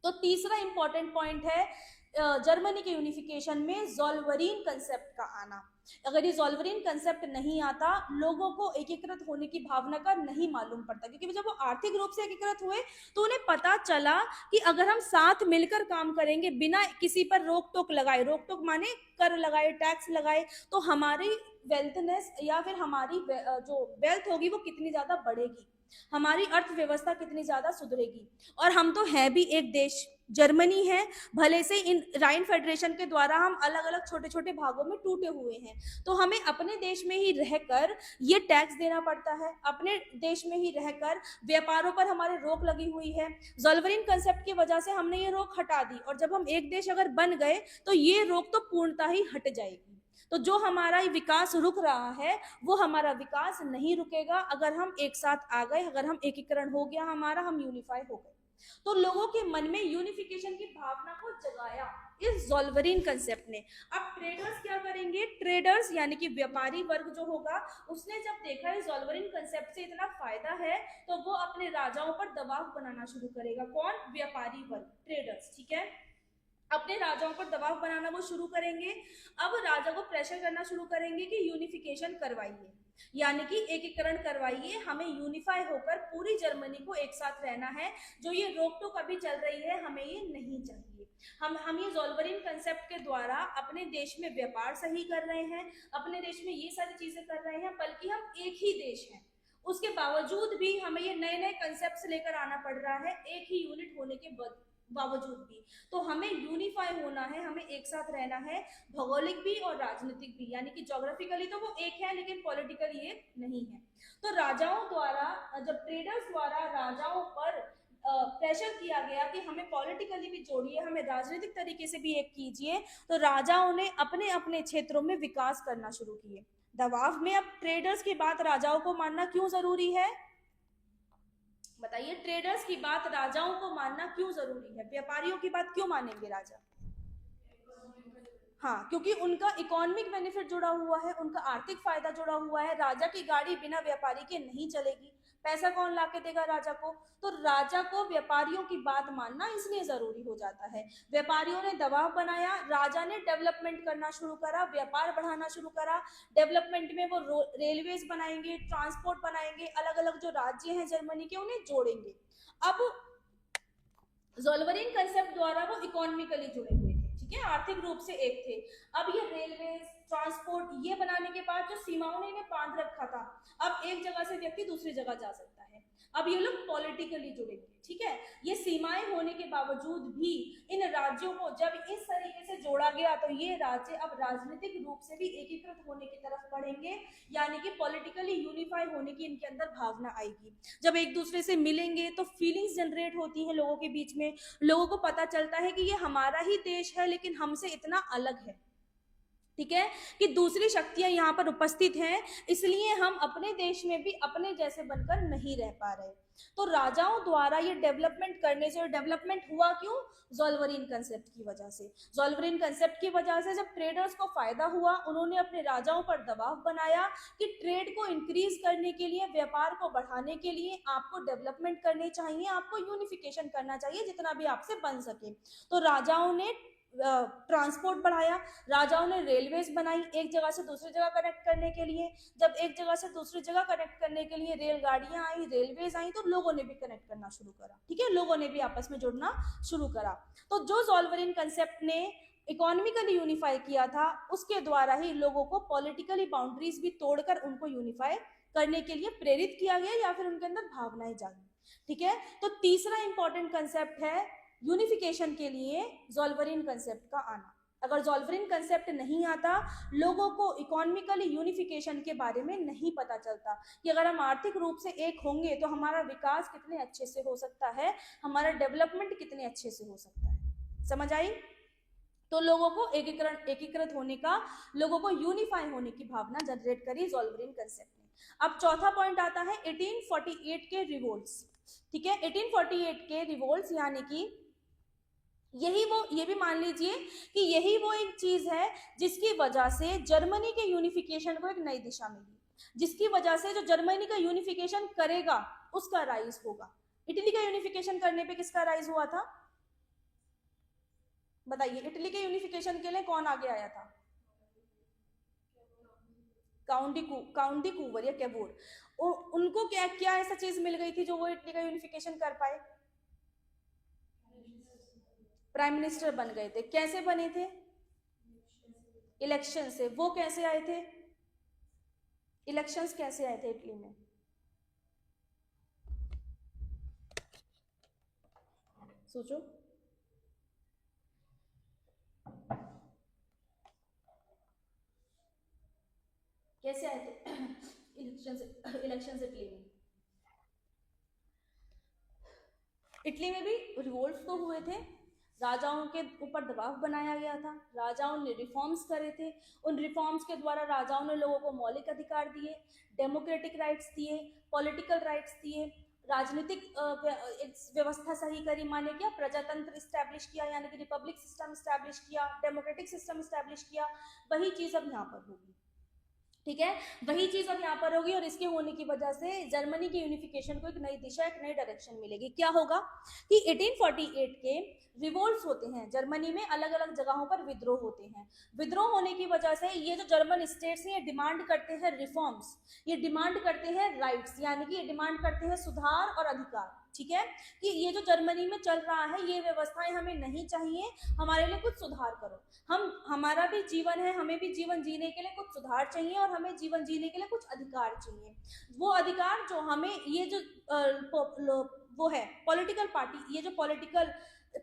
तो तीसरा इंपॉर्टेंट पॉइंट है जर्मनी के यूनिफिकेशन में ज़ोल्वरीन कंसेप्ट का आना। अगर ये ज़ोल्वरीन कंसेप्ट नहीं आता लोगों को एकीकृत होने की भावना का नहीं मालूम पड़ता, क्योंकि जब वो आर्थिक रूप से एकीकृत हुए तो उन्हें पता चला कि अगर हम साथ मिलकर काम करेंगे बिना किसी पर रोक टोक लगाए, रोक टोक माने कर लगाए, टैक्स लगाए, तो हमारी वेल्थनेस या फिर हमारी जो वेल्थ होगी वो कितनी ज्यादा बढ़ेगी। हमारी अर्थव्यवस्था कितनी ज्यादा सुधरेगी। और हम तो है भी एक देश, जर्मनी है, भले से इन राइन फेडरेशन के द्वारा हम अलग अलग छोटे छोटे भागों में टूटे हुए हैं, तो हमें अपने देश में ही रहकर ये टैक्स देना पड़ता है, अपने देश में ही रहकर व्यापारों पर हमारे रोक लगी हुई है। ज़ोल्वरिन कंसेप्ट की वजह से हमने ये रोक हटा दी, और जब हम एक देश अगर बन गए तो ये रोक तो पूर्णता ही हट जाएगी। तो जो हमारा विकास रुक रहा है वो हमारा विकास नहीं रुकेगा अगर हम एक साथ आ गए, अगर हम एकीकरण हो गया हमारा, हम यूनिफाई हो गए। तो लोगों के मन में यूनिफिकेशन की भावना को जगाया इस ज़ोल्वरिन कंसेप्ट ने। अब ट्रेडर्स क्या करेंगे, ट्रेडर्स यानी कि व्यापारी वर्ग जो होगा, उसने जब देखा है ज़ोल्वरिन कंसेप्ट से इतना फायदा है, तो वो अपने राजाओं पर दबाव बनाना शुरू करेगा। कौन? व्यापारी वर्ग, ट्रेडर्स, ठीक है, अपने राजाओं पर दबाव बनाना वो शुरू करेंगे। अब राजा को प्रेशर करना शुरू करेंगे कि यूनिफिकेशन करवाइए, यानी कि एकीकरण करवाइए, हमें यूनिफाई होकर पूरी जर्मनी को एक साथ रहना है, जो ये रोक टोक अभी चल रही है हमें ये नहीं चाहिए। हम ये ज़ोल्वरिन कंसेप्ट के द्वारा अपने देश में व्यापार सही कर रहे हैं, अपने देश में ये सारी चीजें कर रहे हैं, बल्कि हम एक ही देश हैं, उसके बावजूद भी हमें ये नए नए कंसेप्ट लेकर आना पड़ रहा है, एक ही यूनिट होने के बावजूद भी। तो हमें यूनिफाई होना है, हमें एक साथ रहना है, भौगोलिक भी और राजनीतिक भी, यानी कि ज्योग्राफिकली तो वो एक है लेकिन पॉलिटिकली एक नहीं है। तो राजाओं द्वारा, जब ट्रेडर्स द्वारा राजाओं पर प्रेशर किया गया कि हमें पॉलिटिकली भी जोड़िए, हमें राजनीतिक तरीके से भी एक कीजिए, तो राजाओं ने अपने अपने क्षेत्रों में विकास करना शुरू किए दबाव में। अब ट्रेडर्स की बात राजाओं को मानना क्यों जरूरी है, बताइए, ट्रेडर्स की बात राजाओं को मानना क्यों जरूरी है, व्यापारियों की बात क्यों मानेंगे राजा? हाँ, क्योंकि उनका इकोनॉमिक बेनिफिट जुड़ा हुआ है, उनका आर्थिक फायदा जुड़ा हुआ है। राजा की गाड़ी बिना व्यापारी के नहीं चलेगी, पैसा कौन लाके देगा राजा को? तो राजा को व्यापारियों की बात मानना इसलिए जरूरी हो जाता है। व्यापारियों ने दबाव बनाया, राजा ने डेवलपमेंट करना शुरू करा, व्यापार बढ़ाना शुरू करा। डेवलपमेंट में वो रेलवेज बनाएंगे, ट्रांसपोर्ट बनाएंगे, अलग अलग जो राज्य हैं जर्मनी के उन्हें जोड़ेंगे। अब ज़ोल्वरिन कंसेप्ट द्वारा वो इकोनॉमिकली जुड़े हुए थे, ठीक है, आर्थिक रूप से एक थे। अब ये रेलवे, ट्रांसपोर्ट ये बनाने के बाद जो सीमाओं ने इन्हें बांध रखा था, अब एक जगह से व्यक्ति दूसरी जगह जा सकता है। अब ये लोग पॉलिटिकली जुड़ेंगे, ठीक है। ये सीमाएं होने के बावजूद भी इन राज्यों को जब इस तरीके से जोड़ा गया, तो ये राज्य अब राजनीतिक रूप से भी एकीकृत होने की तरफ बढ़ेंगे, यानी कि पॉलिटिकली यूनिफाई होने की इनके अंदर भावना आएगी। जब एक दूसरे से मिलेंगे तो फीलिंग्स जनरेट होती हैं लोगों के बीच में, लोगों को पता चलता है कि ये हमारा ही देश है लेकिन हमसे इतना अलग है, ठीक है, कि दूसरी शक्तियां यहाँ पर उपस्थित हैं, इसलिए हम अपने देश में भी अपने जैसे बनकर नहीं रह पा रहे। तो राजाओं द्वारा ये डेवलपमेंट करने से, और डेवलपमेंट हुआ क्यों? ज़ोल्वरिन कंसेप्ट की वजह से। ज़ोल्वरिन कंसेप्ट की वजह से जब ट्रेडर्स को फायदा हुआ, उन्होंने अपने राजाओं पर दबाव बनाया कि ट्रेड को इंक्रीज करने के लिए, व्यापार को बढ़ाने के लिए आपको डेवलपमेंट करनी चाहिए, आपको यूनिफिकेशन करना चाहिए जितना भी आपसे बन सके। तो राजाओं ने ट्रांसपोर्ट बढ़ाया, राजाओं ने रेलवेज बनाई एक जगह से दूसरी जगह कनेक्ट करने के लिए। जब एक जगह से दूसरी जगह कनेक्ट करने के लिए रेलगाड़ियां आई, रेलवेज आई, तो लोगों ने भी कनेक्ट करना शुरू करा, ठीक है, लोगों ने भी आपस में जुड़ना शुरू करा। तो जो ज़ोल्वरिन कंसेप्ट ने इकोनॉमिकली यूनिफाई किया था, उसके द्वारा ही लोगों को पॉलिटिकली बाउंड्रीज भी तोड़कर उनको यूनिफाई करने के लिए प्रेरित किया गया, या फिर उनके अंदर भावनाएं जागी, ठीक है। तो तीसरा इंपॉर्टेंट कंसेप्ट है यूनिफिकेशन के लिए ज़ोल्वरिन कंसेप्ट का आना। अगर ज़ोल्वरिन कंसेप्ट नहीं आता, लोगों को इकोनॉमिकली यूनिफिकेशन के बारे में नहीं पता चलता कि अगर हम आर्थिक रूप से एक होंगे तो हमारा विकास कितने अच्छे से हो सकता है, हमारा डेवलपमेंट कितने अच्छे से हो सकता है। समझ आई? तो लोगों को एकीकृत होने का, लोगों को यूनिफाई होने की भावना जनरेट करी ज़ोल्वरिन कंसेप्ट ने। अब चौथा पॉइंट आता है 1848 के रिवोल्ट्स, ठीक है। 1848 के रिवोल्ट्स यानी कि यही वो, ये भी मान लीजिए कि यही वो एक चीज है जिसकी वजह से जर्मनी के यूनिफिकेशन को एक नई दिशा मिली, जिसकी वजह से जो जर्मनी का यूनिफिकेशन करेगा उसका राइज होगा। इटली का यूनिफिकेशन करने पे किसका राइज हुआ था, बताइए, इटली के यूनिफिकेशन के लिए कौन आगे आया था? काउंटी कूवर या कैवोर। उनको क्या क्या ऐसा चीज मिल गई थी जो वो इटली का यूनिफिकेशन कर पाए? प्राइम मिनिस्टर बन गए थे। कैसे बने थे? इलेक्शन से। वो कैसे आए थे? इलेक्शंस कैसे आए थे इटली में? सोचो। कैसे आए थे इलेक्शन इटली में? इटली में भी रिवोल्ट तो हुए थे, राजाओं के ऊपर दबाव बनाया गया था, राजाओं ने रिफॉर्म्स करे थे, उन रिफॉर्म्स के द्वारा राजाओं ने लोगों को मौलिक अधिकार दिए, डेमोक्रेटिक राइट्स दिए, पॉलिटिकल राइट्स दिए, राजनीतिक व्यवस्था सही करी, माने क्या, प्रजातंत्र स्टैब्लिश किया, यानी कि रिपब्लिक सिस्टम स्टैब्लिश किया, डेमोक्रेटिक सिस्टम स्टैब्लिश किया। वही चीज अब यहाँ पर होगी, ठीक है, वही चीज अब यहाँ पर होगी। और इसके होने की वजह से जर्मनी के यूनिफिकेशन को एक नई दिशा, एक नई डायरेक्शन मिलेगी। क्या होगा कि 1848 के रिवोल्ट्स होते हैं जर्मनी में, अलग अलग जगहों पर विद्रोह होते हैं। विद्रोह होने की वजह से ये जो जर्मन स्टेट्स हैं ये डिमांड करते हैं रिफॉर्म्स, ये डिमांड करते हैं राइट्स, यानी कि ये डिमांड करते हैं सुधार और अधिकार, ठीक है, कि ये जो जर्मनी में चल रहा है ये व्यवस्थाएं हमें नहीं चाहिए, हमारे लिए कुछ सुधार करो। हमारा भी जीवन है, हमें भी जीवन जीने के लिए कुछ सुधार चाहिए और हमें जीवन जीने के लिए कुछ अधिकार चाहिए। वो अधिकार जो हमें ये जो वो है पॉलिटिकल पार्टी, ये जो पॉलिटिकल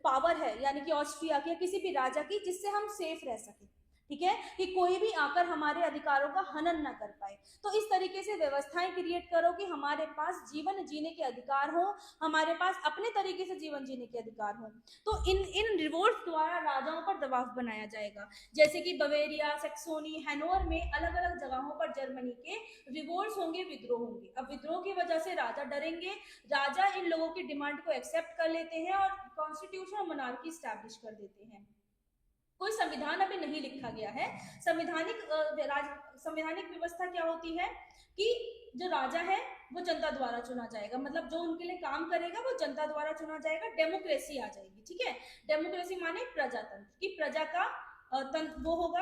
पावर है यानी कि ऑस्ट्रिया की या किसी भी राजा की, जिससे हम सेफ रह सके, ठीक है, कि कोई भी आकर हमारे अधिकारों का हनन न कर पाए। तो इस तरीके से व्यवस्थाएं क्रिएट करो कि हमारे पास जीवन जीने के अधिकार हो, हमारे पास अपने तरीके से जीवन जीने के अधिकार हो। तो इन रिवोल्ट द्वारा राजाओं पर दबाव बनाया जाएगा, जैसे कि बवेरिया, सेक्सोनी, हैनोवर में अलग अलग जगहों पर जर्मनी के रिवोल्ट होंगे, विद्रोह होंगे। अब विद्रोह की वजह से राजा डरेंगे, राजा इन लोगों की डिमांड को एक्सेप्ट कर लेते हैं और कॉन्स्टिट्यूशन और मोनार्की स्टैब्लिश कर देते हैं। कोई संविधान अभी नहीं लिखा गया है। संवैधानिक व्यवस्था क्या होती है कि जो राजा है वो जनता द्वारा चुना जाएगा, मतलब जो उनके लिए काम करेगा वो जनता द्वारा चुना जाएगा, डेमोक्रेसी आ जाएगी, ठीक है। डेमोक्रेसी माने प्रजातंत्र, कि प्रजा का वो होगा,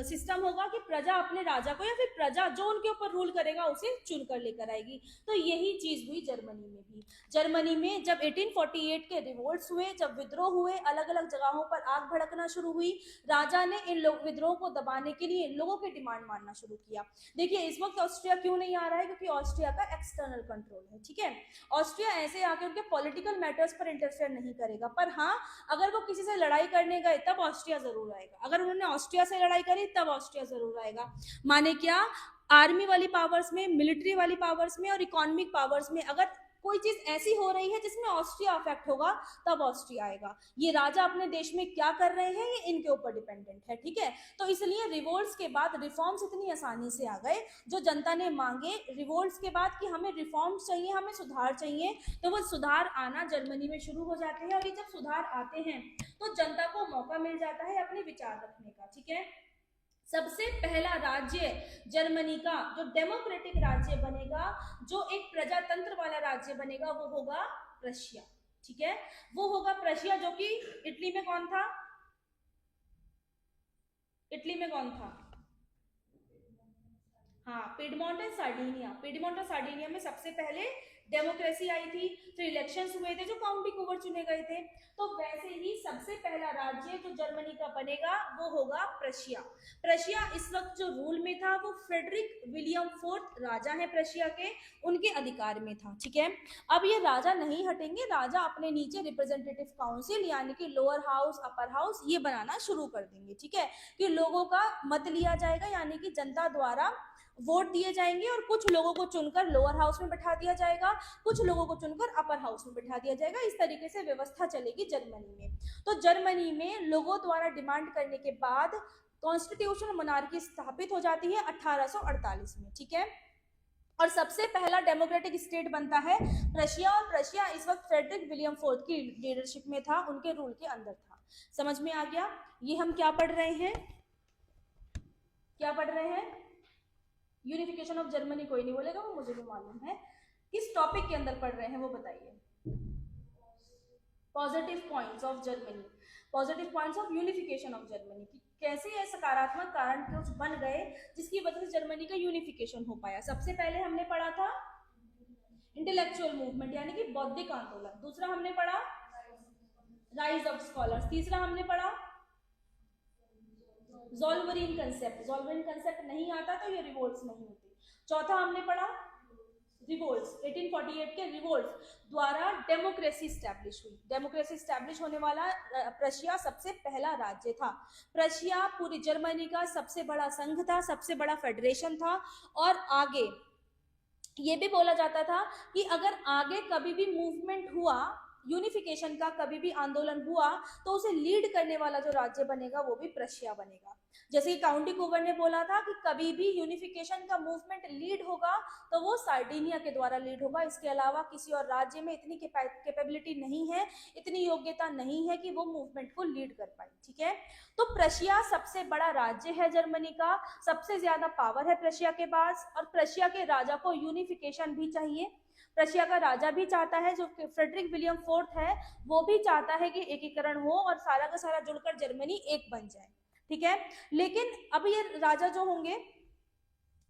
सिस्टम होगा कि प्रजा अपने राजा को या फिर प्रजा जो उनके ऊपर रूल करेगा उसे चुन कर लेकर आएगी। तो यही चीज हुई जर्मनी में भी। जर्मनी में जब 1848 के रिवोल्ट्स हुए, जब विद्रोह हुए, अलग अलग जगहों पर आग भड़कना शुरू हुई, राजा ने इन विद्रोह को दबाने के लिए लोगों की डिमांड मानना शुरू किया। देखिए इस वक्त ऑस्ट्रिया क्यों नहीं आ रहा है, क्योंकि ऑस्ट्रिया का एक्सटर्नल कंट्रोल है, ठीक है। ऑस्ट्रिया ऐसे आके उनके पॉलिटिकल मैटर्स पर इंटरफेयर नहीं करेगा, पर हाँ अगर वो किसी से लड़ाई करने गए तब ऑस्ट्रिया जरूर आएगा, अगर उन्होंने ऑस्ट्रिया से लड़ाई करी तब ऑस्ट्रिया जरूर आएगा। माने क्या, आर्मी वाली पावर्स में, मिलिट्री वाली पावर्स में और इकोनॉमिक पावर्स में अगर कोई चीज ऐसी हो रही है जिसमें ऑस्ट्रिया अफेक्ट होगा तब ऑस्ट्रिया आएगा। ये राजा अपने देश में क्या कर रहे हैं ये इनके ऊपर डिपेंडेंट है, ठीक है। तो इसलिए रिवोल्ट्स के बाद रिफॉर्म्स इतनी आसानी से आ गए, जो जनता ने मांगे रिवोल्ट्स के बाद कि हमें रिफॉर्म्स चाहिए, हमें सुधार चाहिए, तो वो सुधार आना जर्मनी में शुरू हो जाते हैं। और ये जब सुधार आते हैं तो जनता को मौका मिल जाता है अपने विचार रखने का, ठीक है। सबसे पहला राज्य जर्मनी का जो डेमोक्रेटिक राज्य बनेगा, जो एक प्रजातंत्र वाला राज्य बनेगा, वो होगा प्रशिया, ठीक है, वो होगा प्रशिया, जो कि इटली में कौन था, इटली में कौन था, हाँ पिडमोंट एंड सार्डिनिया। पिडमोंट और सार्डिनिया में सबसे पहले डेमोक्रेसी आई थी, फिर इलेक्शंस हुए थे जो काउंटी कुवर चुने गए थे। तो वैसे ही सबसे पहला राज्य जो जर्मनी का बनेगा वो होगा प्रशिया। प्रशिया इस वक्त जो रूल में था वो फ्रेडरिक विलियम फोर्थ राजा है प्रशिया के, उनके अधिकार में था, ठीक है। अब ये राजा नहीं हटेंगे, राजा अपने नीचे रिप्रेजेंटेटिव काउंसिल यानी कि लोअर हाउस, अपर हाउस ये बनाना शुरू कर देंगे, ठीक है, कि लोगों का मत लिया जाएगा, यानी कि जनता द्वारा वोट दिए जाएंगे और कुछ लोगों को चुनकर लोअर हाउस में बैठा दिया जाएगा, कुछ लोगों को चुनकर अपर हाउस में बैठा दिया जाएगा। इस तरीके से व्यवस्था चलेगी जर्मनी में। तो जर्मनी में लोगों द्वारा डिमांड करने के बाद कॉन्स्टिट्यूशनल मोनार्की स्थापित हो जाती है 1848 में, ठीक है। और सबसे पहला डेमोक्रेटिक स्टेट बनता है प्रशिया, और प्रशिया इस वक्त फ्रेडरिक विलियम फोर्थ की लीडरशिप में था, उनके रूल के अंदर था। समझ में आ गया? ये हम क्या पढ़ रहे हैं, क्या पढ़ रहे हैं? Unification of Germany. कोई नहीं बोलेगा, वो मुझे भी मालूम है। किस टॉपिक के अंदर पढ़ रहे हैं वो बताइए। Positive points of Germany, positive points of unification of Germany, कि कैसे ये सकारात्मक कारण कुछ बन गए जिसकी वजह से जर्मनी का यूनिफिकेशन हो पाया। सबसे पहले हमने पढ़ा था इंटेलेक्चुअल मूवमेंट यानी कि बौद्धिक आंदोलन, दूसरा हमने पढ़ा राइज ऑफ स्कॉलर्स, तीसरा हमने पढ़ा ज़ोल्वेरिन कंसेप्ट, ज़ोल्वेरिन कंसेप्ट नहीं आता तो ये रिवोल्ट्स नहीं होती, चौथा हमने पढ़ा रिवोल्ट्स 1848 के रिवोल्ट द्वारा डेमोक्रेसी स्टैब्लिश हुई। डेमोक्रेसी स्टैब्लिश होने वाला प्रशिया सबसे पहला राज्य था। प्रशिया पूरी जर्मनी का सबसे बड़ा संघ था, सबसे बड़ा फेडरेशन था। और आगे ये भी बोला जाता था कि अगर आगे कभी भी मूवमेंट हुआ, यूनिफिकेशन का कभी भी आंदोलन हुआ, तो उसे लीड करने वाला जो राज्य बनेगा वो भी प्रशिया बनेगा। जैसे कि काउंटी कूवर ने बोला था कि कभी भी यूनिफिकेशन का मूवमेंट लीड होगा तो वो सार्डिनिया के द्वारा लीड होगा। इसके अलावा किसी और राज्य में इतनी कैपेबिलिटी नहीं है, इतनी योग्यता नहीं है कि वो मूवमेंट को लीड कर पाए। ठीक है, तो प्रशिया सबसे बड़ा राज्य है जर्मनी का, सबसे ज्यादा पावर है प्रशिया के पास। और प्रशिया के राजा को यूनिफिकेशन भी चाहिए। प्रशिया का राजा भी चाहता है, जो फ्रेडरिक विलियम फोर्थ है, वो भी चाहता है कि एकीकरण हो और सारा का सारा जुड़कर जर्मनी एक बन जाए। ठीक है, लेकिन अब ये राजा जो होंगे,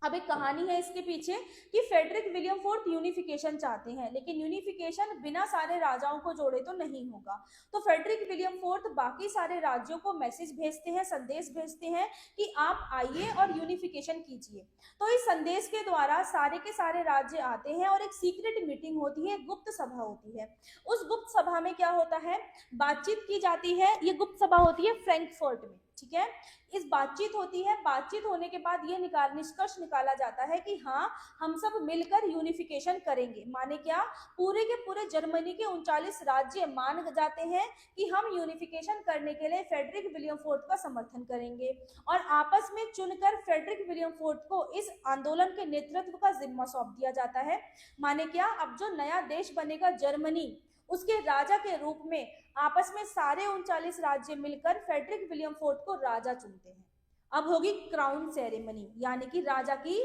अब एक कहानी है इसके पीछे कि फ्रेडरिक विलियम फोर्थ यूनिफिकेशन चाहते हैं, लेकिन यूनिफिकेशन बिना सारे राजाओं को जोड़े तो नहीं होगा। तो फ्रेडरिक विलियम फोर्थ बाकी सारे राज्यों को मैसेज भेजते हैं, संदेश भेजते हैं कि आप आइए और यूनिफिकेशन कीजिए। तो इस संदेश के द्वारा सारे के सारे राज्य आते हैं और एक सीक्रेट मीटिंग होती है, गुप्त सभा होती है। उस गुप्त सभा में क्या होता है, बातचीत की जाती है। ये गुप्त सभा होती है फ्रैंकफर्ट में। ठीक है, इस बातचीत होती है। बातचीत होने के बाद ये निष्कर्ष निकाला जाता है कि हाँ, हम सब मिलकर यूनिफिकेशन करेंगे। माने क्या, पूरे के पूरे जर्मनी के 39 राज्य मान जाते हैं कि हम यूनिफिकेशन करने के लिए फ्रेडरिक विलियम फोर्थ का समर्थन करेंगे और आपस में चुनकर फ्रेडरिक विलियम फोर्थ को इस आंदोलन के नेतृत्व का जिम्मा सौंप दिया जाता है। माने क्या, अब जो नया देश बनेगा जर्मनी, उसके राजा के रूप में आपस में सारे 39 राज्य मिलकर फ्रेडरिक विलियम फोर्थ को राजा चुनते हैं। अब होगी क्राउन सेरेमनी, यानी कि राजा की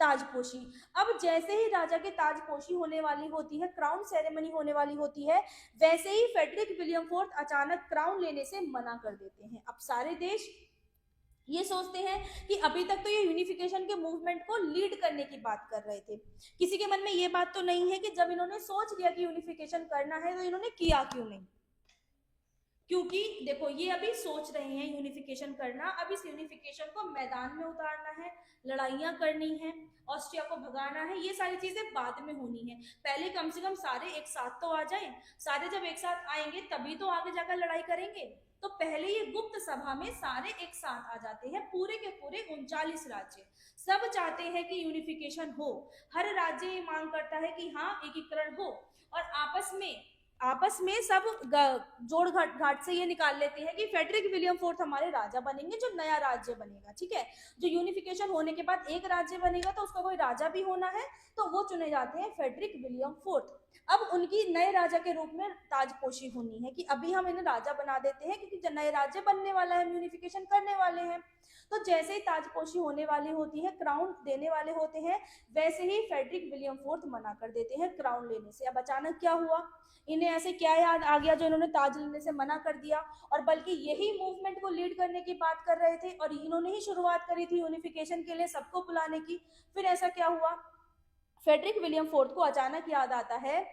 ताजपोशी। अब जैसे ही राजा की ताजपोशी होने वाली होती है, क्राउन सेरेमनी होने वाली होती है, वैसे ही फ्रेडरिक विलियम फोर्थ अचानक क्राउन लेने से मना कर देते हैं। अब सारे देश ये सोचते हैं कि अभी तक तो ये यूनिफिकेशन के मूवमेंट को लीड करने की बात कर रहे थे, किसी के मन में ये बात तो नहीं है कि जब इन्होंने सोच लिया कि यूनिफिकेशन करना है तो इन्होंने किया क्यों नहीं। क्योंकि देखो, ये अभी सोच रहे हैं यूनिफिकेशन करना, अब इस यूनिफिकेशन को मैदान में उतारना है, लड़ाइयां करनी है, ऑस्ट्रिया को भगाना है, ये सारी चीजें बाद में होनी है। पहले कम से कम सारे एक साथ तो आ जाएं। सारे जब एक साथ आएंगे तभी तो आगे जाकर लड़ाई करेंगे। तो पहले ये गुप्त सभा में सारे एक साथ आ जाते हैं, पूरे के पूरे 39 राज्य सब चाहते हैं कि यूनिफिकेशन हो। हर राज्य ये मांग करता है कि हाँ, एकीकरण हो। और आपस में सब जोड़ घाट से ये निकाल लेते हैं कि फ्रेडरिक विलियम फोर्थ हमारे राजा बनेंगे, जो नया राज्य बनेगा। ठीक है, जो यूनिफिकेशन होने के बाद एक राज्य बनेगा तो उसका कोई राजा भी होना है, तो वो चुने जाते हैं फ्रेडरिक विलियम फोर्थ। अब उनकी नए राजा के रूप में ताजपोशी होनी है कि अभी हम इन्हें राजा बना देते हैं, क्योंकि नए राज्य बनने वाला है, यूनिफिकेशन करने वाले हैं। तो जैसे ही ताजपोशी होने वाली होती है, क्राउन देने वाले होते हैं, वैसे ही फ्रेडरिक विलियम फोर्थ मना कर देते हैं क्राउन लेने से। अब अचानक क्या हुआ, इन्हें ऐसे क्या याद आ गया जो इन्होंने ताज लेने से मना कर दिया, और बल्कि यही मूवमेंट को लीड करने की बात कर रहे थे और इन्होंने ही शुरुआत करी थी यूनिफिकेशन के लिए सबको बुलाने की। फिर ऐसा क्या हुआ, फ्रेडरिक विलियम फोर्थ को अचानक याद आता है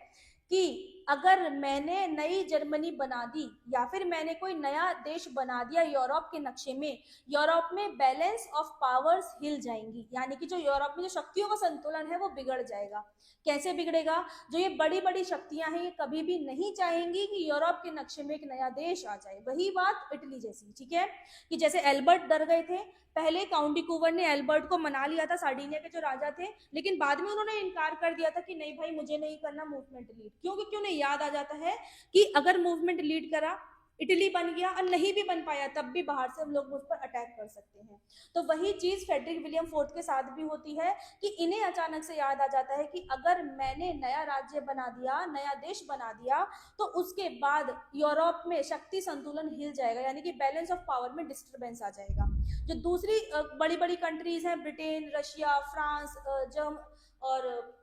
कि अगर मैंने नई जर्मनी बना दी या फिर मैंने कोई नया देश बना दिया यूरोप के नक्शे में, यूरोप में बैलेंस ऑफ पावर्स हिल जाएंगी, यानी कि जो यूरोप में जो शक्तियों का संतुलन है वो बिगड़ जाएगा। कैसे बिगड़ेगा, जो ये बड़ी बड़ी शक्तियां हैं ये कभी भी नहीं चाहेंगी कि यूरोप के नक्शे में एक नया देश आ जाए। वही बात इटली जैसी। ठीक है, कि जैसे एल्बर्ट डर गए थे, पहले काउंटी कूवर ने एल्बर्ट को मना लिया था, सार्डिनिया के जो राजा थे, लेकिन बाद में उन्होंने इनकार कर दिया था कि नहीं भाई, मुझे नहीं करना मूवमेंट लीड। क्योंकि उन्हें याद आ जाता है कि अगर मूवमेंट लीड करा, इटली बन गया, और नहीं भी बन पाया तब भी बाहर से हम लोग मुझ पर अटैक कर सकते हैं। तो वही चीज फ्रेडरिक विलियम फोर्थ के साथ भी होती है कि इन्हें अचानक से याद आ जाता है कि अगर मैंने नया राज्य बना दिया, नया देश बना दिया, तो उसके बाद यूरोप में शक्ति संतुलन हिल जाएगा, यानी कि बैलेंस ऑफ पावर में डिस्टर्बेंस आ जाएगा। जो दूसरी बड़ी बड़ी कंट्रीज हैं, ब्रिटेन, रशिया, फ्रांस, जर्मनी और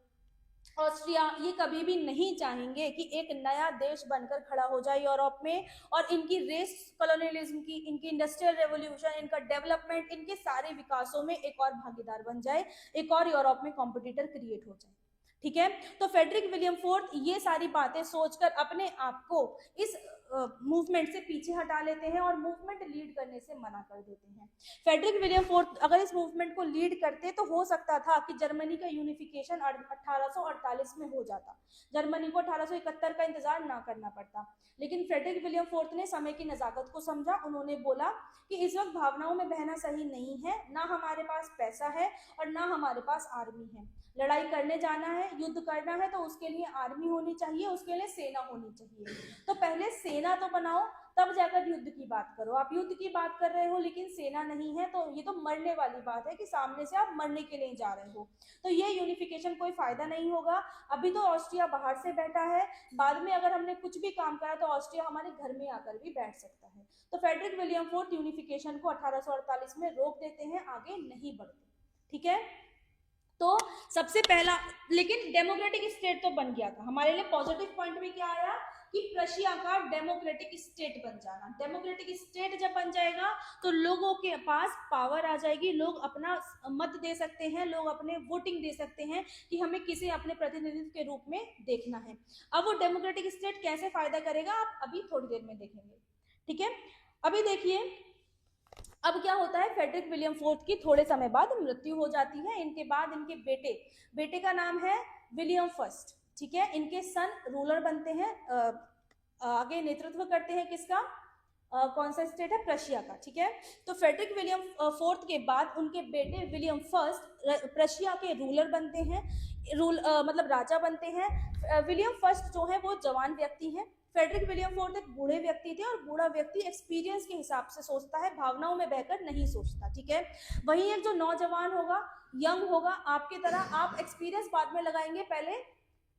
ऑस्ट्रिया, ये कभी भी नहीं चाहेंगे कि एक नया देश बनकर खड़ा हो जाए यूरोप में, और इनकी रेस कॉलोनियलिज्म की, इनकी इंडस्ट्रियल रेवोल्यूशन, इनका डेवलपमेंट, इनके सारे विकासों में एक और भागीदार बन जाए, एक और यूरोप में कॉम्पिटिटर क्रिएट हो जाए। ठीक है, तो फ्रेडरिक विलियम फोर्थ ये सारी बातें सोचकर अपने आप को इस मूवमेंट से पीछे हटा लेते हैं और मूवमेंट लीड करने से मना कर देते हैं। फ्रेडरिक विलियम फोर्थ अगर इस मूवमेंट को लीड करते तो हो सकता था कि जर्मनी का यूनिफिकेशन 1848 में हो जाता, जर्मनी को 1871 का इंतजार ना करना पड़ता। लेकिन फ्रेडरिक विलियम फोर्थ ने समय की नजाकत को समझा। उन्होंने बोला कि इस वक्त भावनाओं में बहना सही नहीं है, ना हमारे पास पैसा है और ना हमारे पास आर्मी है। लड़ाई करने जाना है, युद्ध करना है, तो उसके लिए आर्मी होनी चाहिए, उसके लिए सेना होनी चाहिए। तो पहले सेना तो बनाओ, तब जाकर युद्ध की बात करो। आप युद्ध की बात कर रहे हो लेकिन सेना नहीं है, तो ये तो मरने वाली बात है कि सामने से आप मरने के लिए जा रहे हो। तो ये यूनिफिकेशन कोई फायदा नहीं होगा। अभी तो ऑस्ट्रिया बाहर से बैठा है, बाद में अगर हमने कुछ भी काम करा तो ऑस्ट्रिया हमारे घर में आकर भी बैठ सकता है। तो फ्रेडरिक विलियम फोर्थ यूनिफिकेशन को 1848 में रोक देते हैं, आगे नहीं बढ़ते। ठीक है, तो सबसे पहला, लेकिन डेमोक्रेटिक स्टेट तो बन गया था। हमारे लिए पॉजिटिव पॉइंट में क्या आया कि प्रशिया का डेमोक्रेटिक स्टेट बन जाना। डेमोक्रेटिक स्टेट जब बन जाएगा तो लोगों के पास पावर आ जाएगी, लोग अपना मत दे सकते हैं, लोग अपने वोटिंग दे सकते हैं कि हमें किसे अपने प्रतिनिधित्व के रूप में देखना है। अब वो डेमोक्रेटिक स्टेट कैसे फायदा करेगा आप अभी थोड़ी देर में देखेंगे। ठीक है, अभी देखिए अब क्या होता है, फ्रेडरिक विलियम फोर्थ की थोड़े समय बाद मृत्यु हो जाती है। इनके बाद इनके बेटे का नाम है विलियम फर्स्ट। ठीक है, इनके सन रूलर बनते हैं, आगे नेतृत्व करते हैं किसका, कौन सा स्टेट है, प्रशिया का। ठीक है, तो फ्रेडरिक विलियम फोर्थ के बाद उनके बेटे विलियम फर्स्ट प्रशिया के रूलर बनते हैं, मतलब राजा बनते हैं। विलियम फर्स्ट जो है वो जवान व्यक्ति है, फ्रेडरिक विलियम फोर्थ एक बूढ़े व्यक्ति थे, और बूढ़ा व्यक्ति एक्सपीरियंस के हिसाब से सोचता है, भावनाओं में बहकर नहीं सोचता। ठीक है, वहीं एक जो नौजवान होगा, यंग होगा, आपकी तरह आप एक्सपीरियंस बाद में लगाएंगे, पहले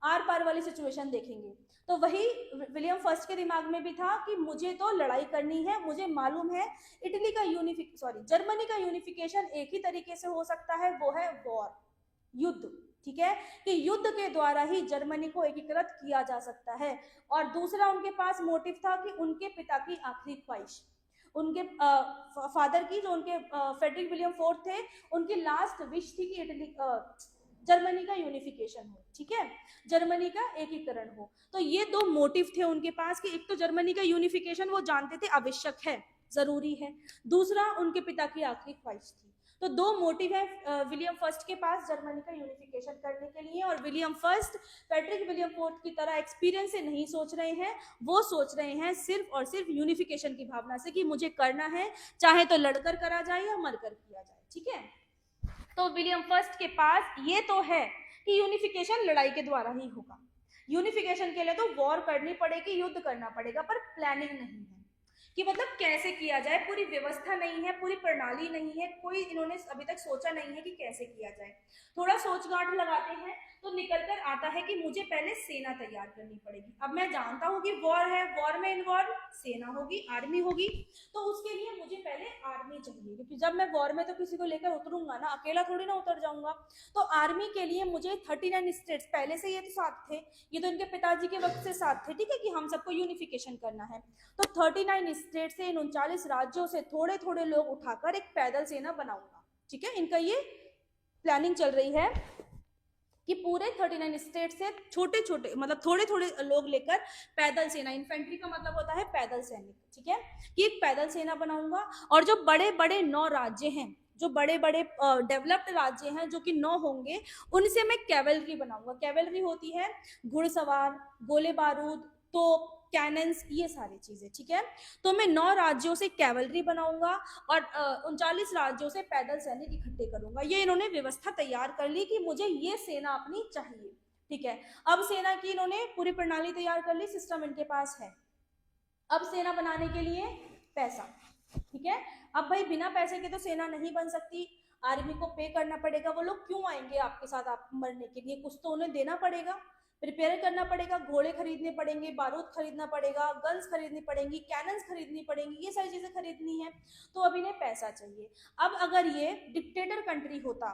आर पार वाली सिचुएशन देखेंगे। तो वही विलियम फर्स्ट के दिमाग में भी था कि मुझे तो लड़ाई करनी है, मुझे मालूम है जर्मनी का यूनिफिकेशन एक ही तरीके से हो सकता है, वो है वॉर, युद्ध। ठीक है, कि युद्ध के द्वारा ही जर्मनी को एकीकृत किया जा सकता है। और दूसरा उनके पास मोटिव था कि उनके पिता की आखिरी ख्वाहिश, उनके फादर की, जो उनके फ्रेडरिक विलियम फोर्थ थे, उनकी लास्ट विश थी कि जर्मनी का यूनिफिकेशन हो। ठीक है, जर्मनी का एकीकरण हो। तो ये दो मोटिव थे उनके पास कि एक तो जर्मनी का यूनिफिकेशन वो जानते थे आवश्यक है, जरूरी है, दूसरा उनके पिता की आखिरी ख्वाहिश थी। तो दो मोटिव है विलियम फर्स्ट के पास जर्मनी का यूनिफिकेशन करने के लिए। और William first Frederick William fourth की तरह एक्सपीरियंस से नहीं सोच रहे हैं, वो सोच रहे हैं सिर्फ और सिर्फ यूनिफिकेशन की भावना से कि मुझे करना है, चाहे तो लड़कर करा जाए या मरकर किया जाए। ठीक है, तो विलियम फर्स्ट के पास ये तो है कि यूनिफिकेशन लड़ाई के द्वारा ही होगा, यूनिफिकेशन के लिए तो वॉर करनी पड़ेगी, युद्ध करना पड़ेगा, पर प्लानिंग नहीं है कि मतलब कैसे किया जाए, पूरी व्यवस्था नहीं है, पूरी प्रणाली नहीं है, कोई इन्होंने अभी तक सोचा नहीं है कि कैसे किया जाए। थोड़ा सोच गांठ लगाते हैं तो निकल कर आता है कि मुझे पहले सेना तैयार करनी पड़ेगी। अब मैं जानता हूँ कि वॉर है, वॉर में इन्वॉल्व सेना होगी, आर्मी होगी, तो उसके लिए मुझे पहले आर्मी चाहिए, क्योंकि जब मैं वॉर में तो किसी को लेकर उतरूंगा ना, अकेला थोड़ी ना उतर जाऊंगा। तो आर्मी के लिए मुझे 39 स्टेट्स, पहले से ये तो साथ थे, ये तो इनके पिताजी के वक्त से साथ थे। ठीक है, कि हम सबको यूनिफिकेशन करना है। तो 39 स्टेट से, इन 39 राज्यों से थोड़े थोड़े लोग उठाकर एक पैदल सेना बनाऊंगा। ठीक है, इनका ये प्लानिंग चल रही है कि पूरे 39 स्टेट से छोटे छोटे, मतलब थोड़े थोड़े लोग लेकर पैदल सेना, इन्फेंट्री का मतलब होता है पैदल सैनिक। ठीक है, कि एक पैदल सेना बनाऊंगा। और जो बड़े बड़े 9 राज्य हैं, जो बड़े बड़े डेवलप्ड राज्य हैं, जो कि 9 होंगे, उनसे मैं कैवेलरी बनाऊंगा। कैवेलरी होती है घुड़सवार, गोले बारूद, तोप, कैनन्स, ये सारी चीजें। ठीक है, तो मैं 9 राज्यों से कैवलरी बनाऊंगा और 39 राज्यों से पैदल सैनिक इकट्ठे करूंगा। ये इन्होंने व्यवस्था तैयार कर ली कि मुझे ये सेना अपनी चाहिए। ठीक है, अब सेना की इन्होंने पूरी प्रणाली तैयार कर ली, सिस्टम इनके पास है। अब सेना बनाने के लिए पैसा। ठीक है, अब भाई बिना पैसे के तो सेना नहीं बन सकती, आर्मी को पे करना पड़ेगा। वो लोग क्यों आएंगे आपके साथ आप मरने के लिए, कुछ तो उन्हें देना पड़ेगा, प्रिपेयर करना पड़ेगा, घोड़े खरीदने पड़ेंगे, बारूद खरीदना पड़ेगा, गन्स खरीदनी पड़ेंगी, कैनन्स खरीदनी पड़ेंगी, ये सारी चीजें खरीदनी है। तो अब इन्हें पैसा चाहिए। अब अगर ये डिक्टेटर कंट्री होता,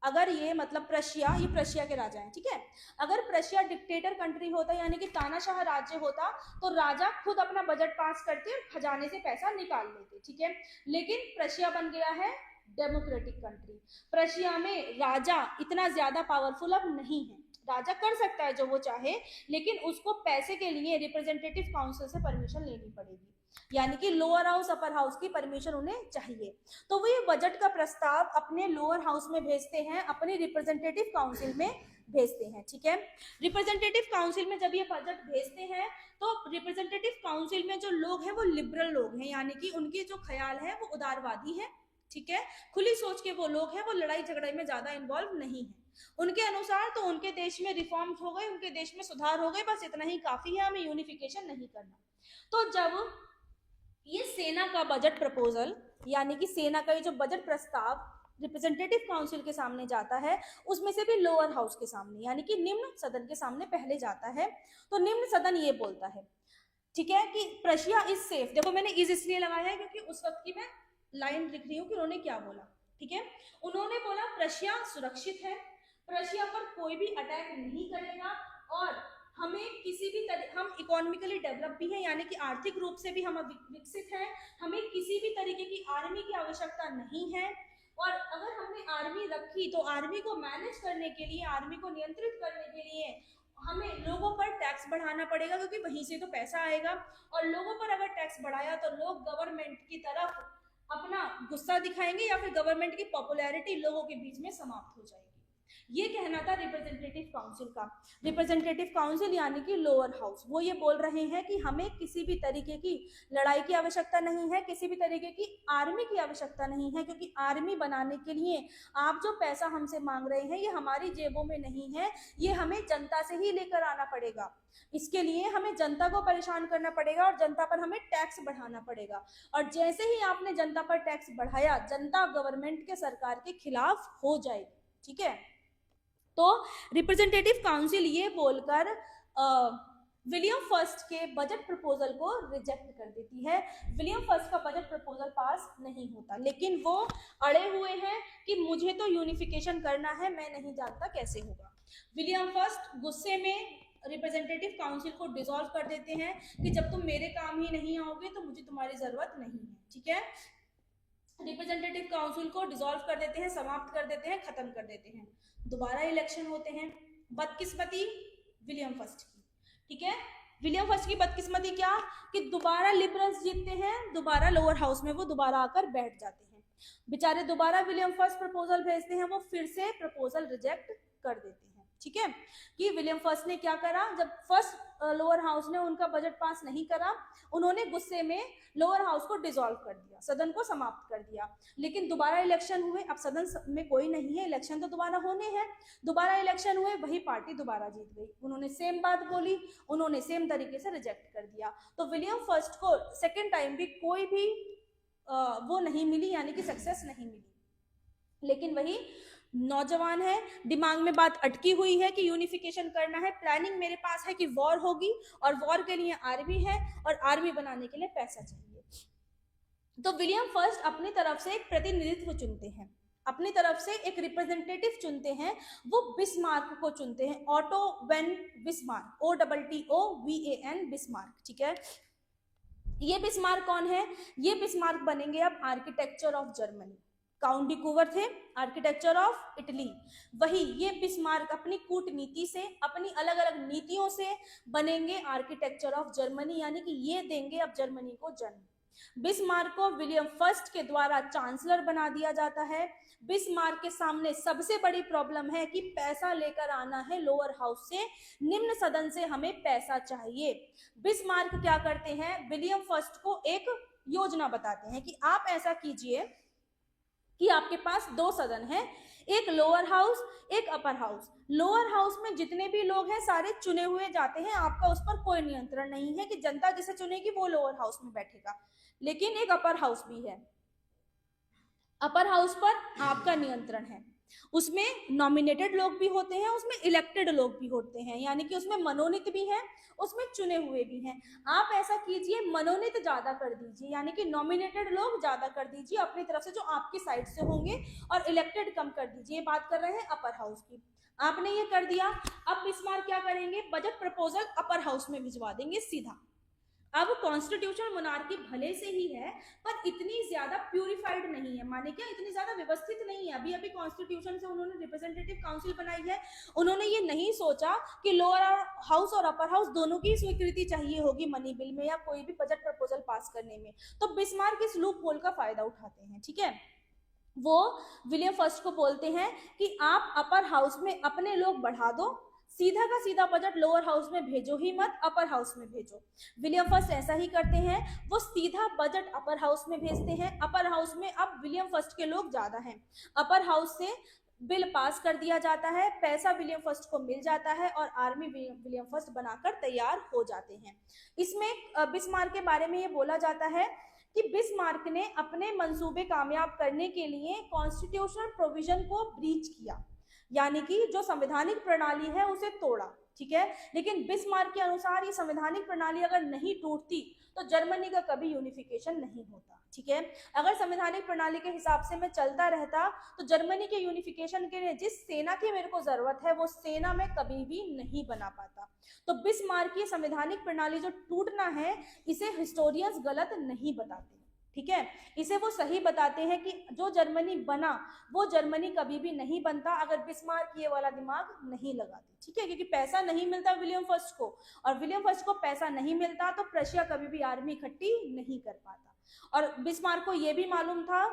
अगर ये मतलब प्रशिया, ये प्रशिया के राजा हैं। ठीक है, अगर प्रशिया डिक्टेटर कंट्री होता, यानी कि तानाशाह राज्य होता, तो राजा खुद अपना बजट पास करते और खजाने से पैसा निकाल लेते। ठीक है, लेकिन प्रशिया बन गया है डेमोक्रेटिक कंट्री। प्रशिया में राजा इतना ज्यादा पावरफुल अब नहीं है। राजा कर सकता है जो वो चाहे, लेकिन उसको पैसे के लिए रिप्रेजेंटेटिव काउंसिल से परमिशन लेनी पड़ेगी, यानी कि लोअर हाउस अपर हाउस की परमिशन उन्हें चाहिए। तो वो ये बजट का प्रस्ताव अपने लोअर हाउस में भेजते हैं, अपने रिप्रेजेंटेटिव काउंसिल में भेजते हैं, ठीक है। रिप्रेजेंटेटिव काउंसिल में जब ये बजट भेजते हैं तो रिप्रेजेंटेटिव काउंसिल में जो लोग हैं वो लिबरल लोग हैं, यानी कि उनके जो ख्याल है वो उदारवादी है, ठीक है, खुली सोच के वो लोग हैं, वो लड़ाई झगड़े में ज्यादा इन्वॉल्व नहीं है। उनके अनुसार तो उनके देश में रिफॉर्म्स हो गए, उनके देश में सुधार हो गए, बस इतना ही काफी है, हमें यूनिफिकेशन नहीं करना। तो जब ये सेना का बजट प्रपोजल, यानी कि सेना का ये जो बजट प्रस्ताव रिप्रेजेंटेटिव काउंसिल के सामने जाता है, उसमें से भी लोअर हाउस के सामने, यानी कि निम्न सदन के सामने पहले जाता है, तो निम्न सदन ये बोलता है, ठीक है, कि प्रशिया इज सेफ। देखो मैंने इज इसलिए लगाया है क्योंकि उस वक्त की मैं लाइन लिख रही हूँ कि उन्होंने क्या बोला, ठीक है। उन्होंने बोला प्रशिया सुरक्षित है, प्रशिया पर कोई भी अटैक नहीं करेगा, और हमें किसी भी तरह, हम इकोनॉमिकली डेवलप भी हैं, यानी कि आर्थिक रूप से भी हम विकसित हैं, हमें किसी भी तरीके की आर्मी की आवश्यकता नहीं है, और अगर हमने आर्मी रखी तो आर्मी को मैनेज करने के लिए, आर्मी को नियंत्रित करने के लिए हमें लोगों पर टैक्स बढ़ाना पड़ेगा, क्योंकि वहीं से तो पैसा आएगा, और लोगों पर अगर टैक्स बढ़ाया तो लोग गवर्नमेंट की तरफ अपना गुस्सा दिखाएंगे, या फिर गवर्नमेंट की पॉपुलैरिटी लोगों के बीच में समाप्त हो जाएगी। ये कहना था रिप्रेजेंटेटिव काउंसिल का। रिप्रेजेंटेटिव काउंसिल यानी कि लोअर हाउस, वो ये बोल रहे हैं कि हमें किसी भी तरीके की लड़ाई की आवश्यकता नहीं है, किसी भी तरीके की आर्मी की आवश्यकता नहीं है, क्योंकि आर्मी बनाने के लिए आप जो पैसा हमसे मांग रहे हैं ये हमारी जेबों में नहीं है, ये हमें जनता से ही लेकर आना पड़ेगा। इसके लिए हमें जनता को परेशान करना पड़ेगा और जनता पर हमें टैक्स बढ़ाना पड़ेगा, और जैसे ही आपने जनता पर टैक्स बढ़ाया, जनता गवर्नमेंट के सरकार के खिलाफ हो जाएगी, ठीक है। तो रिप्रेजेंटेटिव काउंसिल ये बोलकर विलियम फर्स्ट के बजट प्रपोजल को रिजेक्ट कर देती है। विलियम फर्स्ट का बजट प्रपोजल पास नहीं होता, लेकिन वो अड़े हुए हैं कि मुझे तो यूनिफिकेशन करना है, मैं नहीं जानता कैसे होगा। विलियम फर्स्ट गुस्से में रिप्रेजेंटेटिव काउंसिल को डिसॉल्व कर देते हैं कि जब तुम मेरे काम ही नहीं आओगे तो मुझे तुम्हारी जरूरत नहीं है, ठीक है। रिप्रेजेंटेटिव काउंसिल को डिसॉल्व कर देते हैं, समाप्त कर देते हैं, खत्म कर देते हैं। दोबारा इलेक्शन होते हैं, बदकिस्मती विलियम फर्स्ट की, ठीक है। विलियम फर्स्ट की बदकिस्मती क्या कि दोबारा लिबरल्स जीतते हैं, दोबारा लोअर हाउस में वो दोबारा आकर बैठ जाते हैं। बेचारे दोबारा विलियम फर्स्ट प्रपोजल भेजते हैं, वो फिर से प्रपोजल रिजेक्ट कर देते हैं, ठीक है। कि विलियम फर्स्ट ने क्या करा, जब फर्स्ट लोअर हाउस ने उनका बजट पास नहीं करा, उन्होंने गुस्से में लोअर हाउस को डिसॉल्व कर दिया, सदन को समाप्त कर दिया। लेकिन दोबारा इलेक्शन हुए, अब सदन में कोई नहीं है, इलेक्शन तो दोबारा होने हैं, दोबारा इलेक्शन हुए, वही पार्टी दोबारा जीत गई, उन्होंने सेम बात बोली, उन्होंने सेम तरीके से रिजेक्ट कर दिया। तो विलियम फर्स्ट को सेकेंड टाइम भी कोई भी वो नहीं मिली, यानी कि सक्सेस नहीं मिली। लेकिन वही नौजवान है, दिमाग में बात अटकी हुई है कि यूनिफिकेशन करना है, प्लानिंग मेरे पास है कि वॉर होगी, और वॉर के लिए आर्मी है, और आर्मी बनाने के लिए पैसा चाहिए। तो विलियम फर्स्ट अपनी तरफ से एक प्रतिनिधित्व चुनते हैं, अपनी तरफ से एक रिप्रेजेंटेटिव चुनते हैं, वो बिस्मार्क को चुनते हैं, auto when Bismarck, OTTOVAN Bismarck, ठीक है। ये बिस्मार्क कौन है, ये बिस्मार्क बनेंगे अब आर्किटेक्चर ऑफ जर्मनी। काउंट डिकूवर थे आर्किटेक्चर ऑफ इटली, वही ये बिस्मार्क अपनी कूटनीति से, अपनी अलग अलग नीतियों से बनेंगे आर्किटेक्चर ऑफ जर्मनी, यानी कि ये देंगे अब जर्मनी को जन्म। बिस्मार्क को विलियम फर्स्ट के द्वारा चांसलर बना दिया जाता है। बिस्मार्क के सामने सबसे बड़ी प्रॉब्लम है कि पैसा लेकर आना है लोअर हाउस से, निम्न सदन से हमें पैसा चाहिए। बिस्मार्क क्या करते हैं, विलियम फर्स्ट को एक योजना बताते हैं कि आप ऐसा कीजिए कि आपके पास दो सदन हैं, एक लोअर हाउस, एक अपर हाउस। लोअर हाउस में जितने भी लोग हैं सारे चुने हुए जाते हैं, आपका उस पर कोई नियंत्रण नहीं है कि जनता जिसे चुनेगी वो लोअर हाउस में बैठेगा। लेकिन एक अपर हाउस भी है, अपर हाउस पर आपका नियंत्रण है, उसमें नॉमिनेटेड लोग भी होते हैं, उसमें इलेक्टेड लोग भी होते हैं, यानी कि उसमें मनोनीत भी हैं, उसमें चुने हुए भी हैं। आप ऐसा कीजिए, मनोनीत ज्यादा कर दीजिए, यानी कि नॉमिनेटेड लोग ज्यादा कर दीजिए अपनी तरफ से जो आपकी साइड से होंगे, और इलेक्टेड कम कर दीजिए। बात कर रहे हैं अपर हाउस की, आपने ये कर दिया। अब बिस्मार्क क्या करेंगे, बजट प्रपोजल अपर हाउस में भिजवा देंगे सीधा। अब कॉन्स्टिट्यूशनल मोनार्की भले से ही है पर इतनी ज्यादा प्यूरिफाइड नहीं है, माने क्या इतनी ज्यादा व्यवस्थित नहीं है। अभी अभी कॉन्स्टिट्यूशन से उन्होंने रिप्रेजेंटेटिव काउंसिल बनाई है, उन्होंने ये नहीं सोचा कि लोअर हाउस और अपर हाउस दोनों की स्वीकृति चाहिए होगी मनी बिल में या कोई भी बजट प्रपोजल पास करने में। तो बिस्मार्क इस लूप होल का फायदा उठाते हैं, ठीक है। वो विलियम फर्स्ट को बोलते हैं कि आप अपर हाउस में अपने लोग बढ़ा दो, सीधा का सीधा बजट लोअर हाउस में भेजो ही मत, अपर हाउस में भेजो। विलियम फर्स्ट ऐसा ही करते हैं, वो सीधा बजट अपर हाउस में भेजते हैं। अपर हाउस में अब विलियम फर्स्ट के लोग ज्यादा हैं, अपर हाउस से बिल पास कर दिया जाता है, पैसा विलियम फर्स्ट को मिल जाता है और आर्मी विलियम फर्स्ट बनाकर तैयार हो जाते हैं। इसमें बिस्मार्क के बारे में ये बोला जाता है कि बिस्मार्क ने अपने मंसूबे कामयाब करने के लिए कॉन्स्टिट्यूशनल प्रोविजन को ब्रीच किया, यानी कि जो संवैधानिक प्रणाली है उसे तोड़ा, ठीक है। लेकिन बिस्मार्क के अनुसार ये संवैधानिक प्रणाली अगर नहीं टूटती तो जर्मनी का कभी यूनिफिकेशन नहीं होता, ठीक है। अगर संवैधानिक प्रणाली के हिसाब से मैं चलता रहता तो जर्मनी के यूनिफिकेशन के लिए जिस सेना की मेरे को जरूरत है वो सेना मैं कभी भी नहीं बना पाता। तो बिस्मार्क की संवैधानिक प्रणाली जो टूटना है इसे हिस्टोरियंस गलत नहीं बताते, ठीक है। इसे वो सही बताते हैं कि जो जर्मनी बना वो जर्मनी कभी भी नहीं बनता अगर बिस्मार्क ये वाला दिमाग नहीं लगाते, ठीक है। क्योंकि पैसा नहीं मिलता विलियम फर्स्ट को, और विलियम फर्स्ट को पैसा नहीं मिलता तो प्रशिया कभी भी आर्मी इकट्ठी नहीं कर पाता। और बिस्मार्क को ये भी मालूम था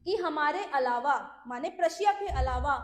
कि हमारे अलावा, माने प्रशिया के अलावा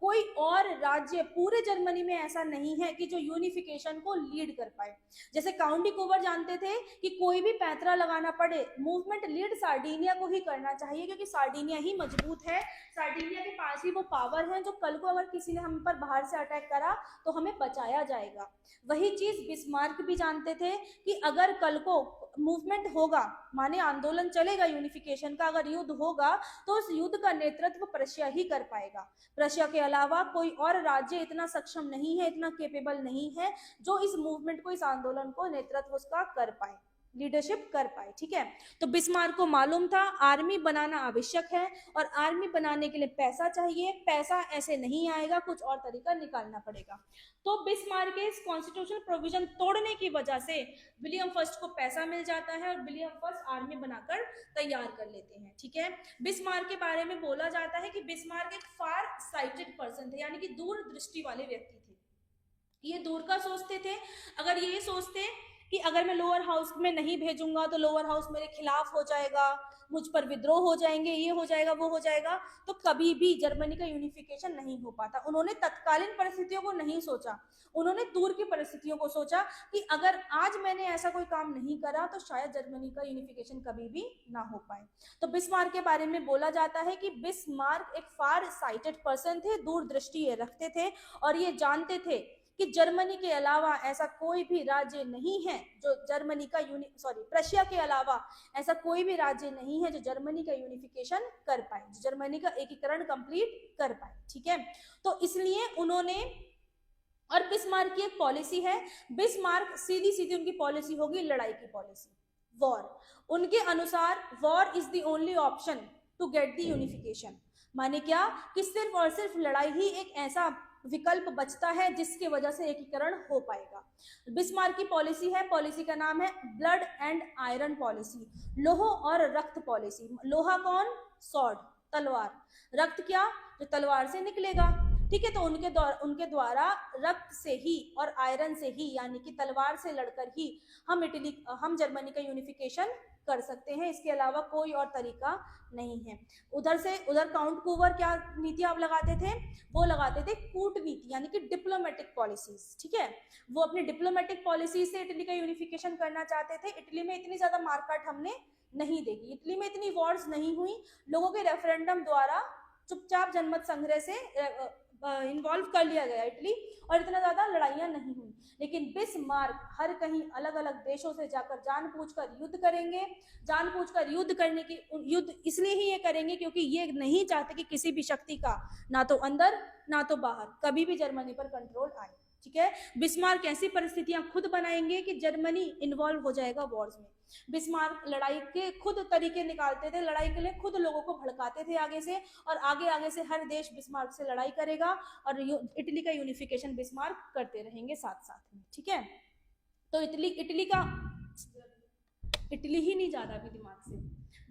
कोई और राज्य पूरे जर्मनी में ऐसा नहीं है कि जो यूनिफिकेशन को लीड कर पाए। जैसे काउंट डिकोवर जानते थे कि कोई भी पैंतरा लगाना पड़े मूवमेंट लीड सार्डिनिया को ही करना चाहिए, क्योंकि सार्डिनिया ही मजबूत है, सार्डिनिया के पास ही वो पावर है जो कल को अगर किसी ने हम पर बाहर से अटैक करा तो हमें बचाया जाएगा। वही चीज बिस्मार्क भी जानते थे कि अगर कल को मूवमेंट होगा, माने आंदोलन चलेगा यूनिफिकेशन का, अगर युद्ध होगा तो उस युद्ध का नेतृत्व प्रशिया ही कर पाएगा। प्रशिया के अलावा कोई और राज्य इतना सक्षम नहीं है, इतना केपेबल नहीं है जो इस मूवमेंट को, इस आंदोलन को नेतृत्व उसका कर पाए, लीडरशिप कर पाए, ठीक है। तो बिस्मार्क को मालूम था आर्मी बनाना आवश्यक है और आर्मी बनाने के लिए पैसा चाहिए, पैसा ऐसे नहीं आएगा, कुछ और तरीका निकालना पड़ेगा। तो बिस्मार्क के इस कॉन्स्टिट्यूशनल प्रोविजन तोड़ने की वजह से विलियम फर्स्ट को पैसा मिल जाता है और विलियम फर्स्ट आर्मी बनाकर तैयार कर लेते हैं, ठीक है। बिस्मार्क के बारे में बोला जाता है कि बिस्मार्क एक फार साइटेड पर्सन थे, यानी कि दूर दृष्टि वाले व्यक्ति थे। ये दूर का सोचते थे, अगर ये सोचते कि अगर मैं लोअर हाउस में नहीं भेजूंगा तो लोअर हाउस मेरे खिलाफ हो जाएगा, मुझ पर विद्रोह हो जाएंगे, ये हो जाएगा, वो हो जाएगा, तो कभी भी जर्मनी का यूनिफिकेशन नहीं हो पाता। उन्होंने तत्कालीन परिस्थितियों को नहीं सोचा, उन्होंने दूर की परिस्थितियों को सोचा कि अगर आज मैंने ऐसा कोई काम नहीं करा तो शायद जर्मनी का यूनिफिकेशन कभी भी ना हो पाए। तो बिस्मार्क के बारे में बोला जाता है कि बिस्मार्क एक फार साइटेड पर्सन थे, दूरदृष्टि ये रखते थे और ये जानते थे कि जर्मनी के अलावा ऐसा कोई भी राज्य नहीं है जो जर्मनी का प्रशिया के अलावा ऐसा कोई भी राज्य नहीं है जो जर्मनी का यूनिफिकेशन कर पाए, जो जर्मनी का एकीकरण कंप्लीट कर पाए, ठीक है। तो इसलिए उन्होंने, और बिस्मार्क की एक पॉलिसी है, बिस्मार्क सीधी सीधी उनकी पॉलिसी होगी लड़ाई की पॉलिसी, वॉर। उनके अनुसार war is the only option to get the unification. माने क्या कि सिर्फ और सिर्फ लड़ाई ही एक ऐसा विकल्प बचता है जिसकी वजह से एकीकरण हो पाएगा। बिस्मार्क की पॉलिसी है, पॉलिसी का नाम है ब्लड एंड आयरन पॉलिसी, लोह और रक्त पॉलिसी। लोहा कौन? सॉर्ड, तलवार। रक्त क्या? जो तलवार से निकलेगा, ठीक है। तो उनके द्वारा रक्त से ही और आयरन से ही, यानी कि तलवार से लड़कर ही हम जर्मनी का यूनिफिकेशन कर सकते हैं, इसके अलावा कोई और तरीका नहीं है। उधर काउंट कूवर क्या नीति आप लगाते थे? वो लगाते थे कूटनीति, यानी कि डिप्लोमेटिक पॉलिसीज, ठीक है। वो अपनी डिप्लोमेटिक पॉलिसी से इटली का यूनिफिकेशन करना चाहते थे। इटली में इतनी ज्यादा मारकाट हमने नहीं देखी, इटली में इतनी वॉर्स नहीं हुई, लोगों के रेफरेंडम द्वारा चुपचाप जनमत संग्रह से इन्वॉल्व कर लिया गया इटली, और इतना ज्यादा लड़ाइयां नहीं हुई। लेकिन बिस्मार्क हर कहीं अलग अलग देशों से जाकर जानबूझकर युद्ध करेंगे। जानबूझकर युद्ध इसलिए ही ये करेंगे क्योंकि ये नहीं चाहते कि किसी भी शक्ति का ना तो अंदर ना तो बाहर कभी भी जर्मनी पर कंट्रोल आए, ठीक है। बिस्मार्क ऐसी परिस्थितियां खुद बनाएंगे कि जर्मनी इन्वॉल्व हो जाएगा वॉर्स में। बिस्मार्क लड़ाई के खुद तरीके निकालते थे, लड़ाई के लिए खुद लोगों को भड़काते थे आगे से, और आगे से हर देश बिस्मार्क से लड़ाई करेगा और इटली का यूनिफिकेशन बिस्मार्क करते रहेंगे साथ साथ में, ठीक है। तो इटली का इटली ही नहीं ज्यादा अभी दिमाग से।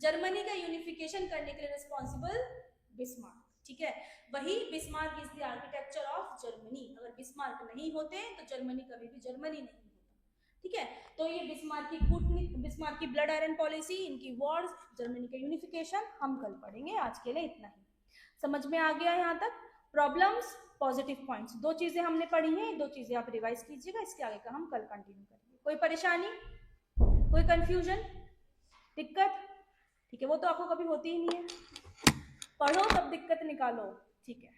जर्मनी का यूनिफिकेशन करने के लिए रिस्पॉन्सिबल बिस्मार्क, ठीक है। वही Bismarck is the architecture of Germany. अगर बिस्मार्क नहीं होते तो जर्मनी कभी भी जर्मनी नहीं होता, ठीक है। तो ये बिस्मार्क की कूटनीति, बिस्मार्क की ब्लड आयरन पॉलिसी, इनकी वॉर्स, जर्मनी का यूनिफिकेशन हम कल पढ़ेंगे। आज के लिए इतना ही। समझ में आ गया यहाँ तक? प्रॉब्लम्स, पॉजिटिव पॉइंट्स, दो चीजें हमने पढ़ी हैं, दो चीजें आप रिवाइज कीजिएगा। इसके आगे का हम कल कंटिन्यू करेंगे। कोई परेशानी, कोई कंफ्यूजन, दिक्कत? ठीक है, वो तो आपको कभी होती ही नहीं है, पढ़ो तब दिक्कत निकालो, ठीक है।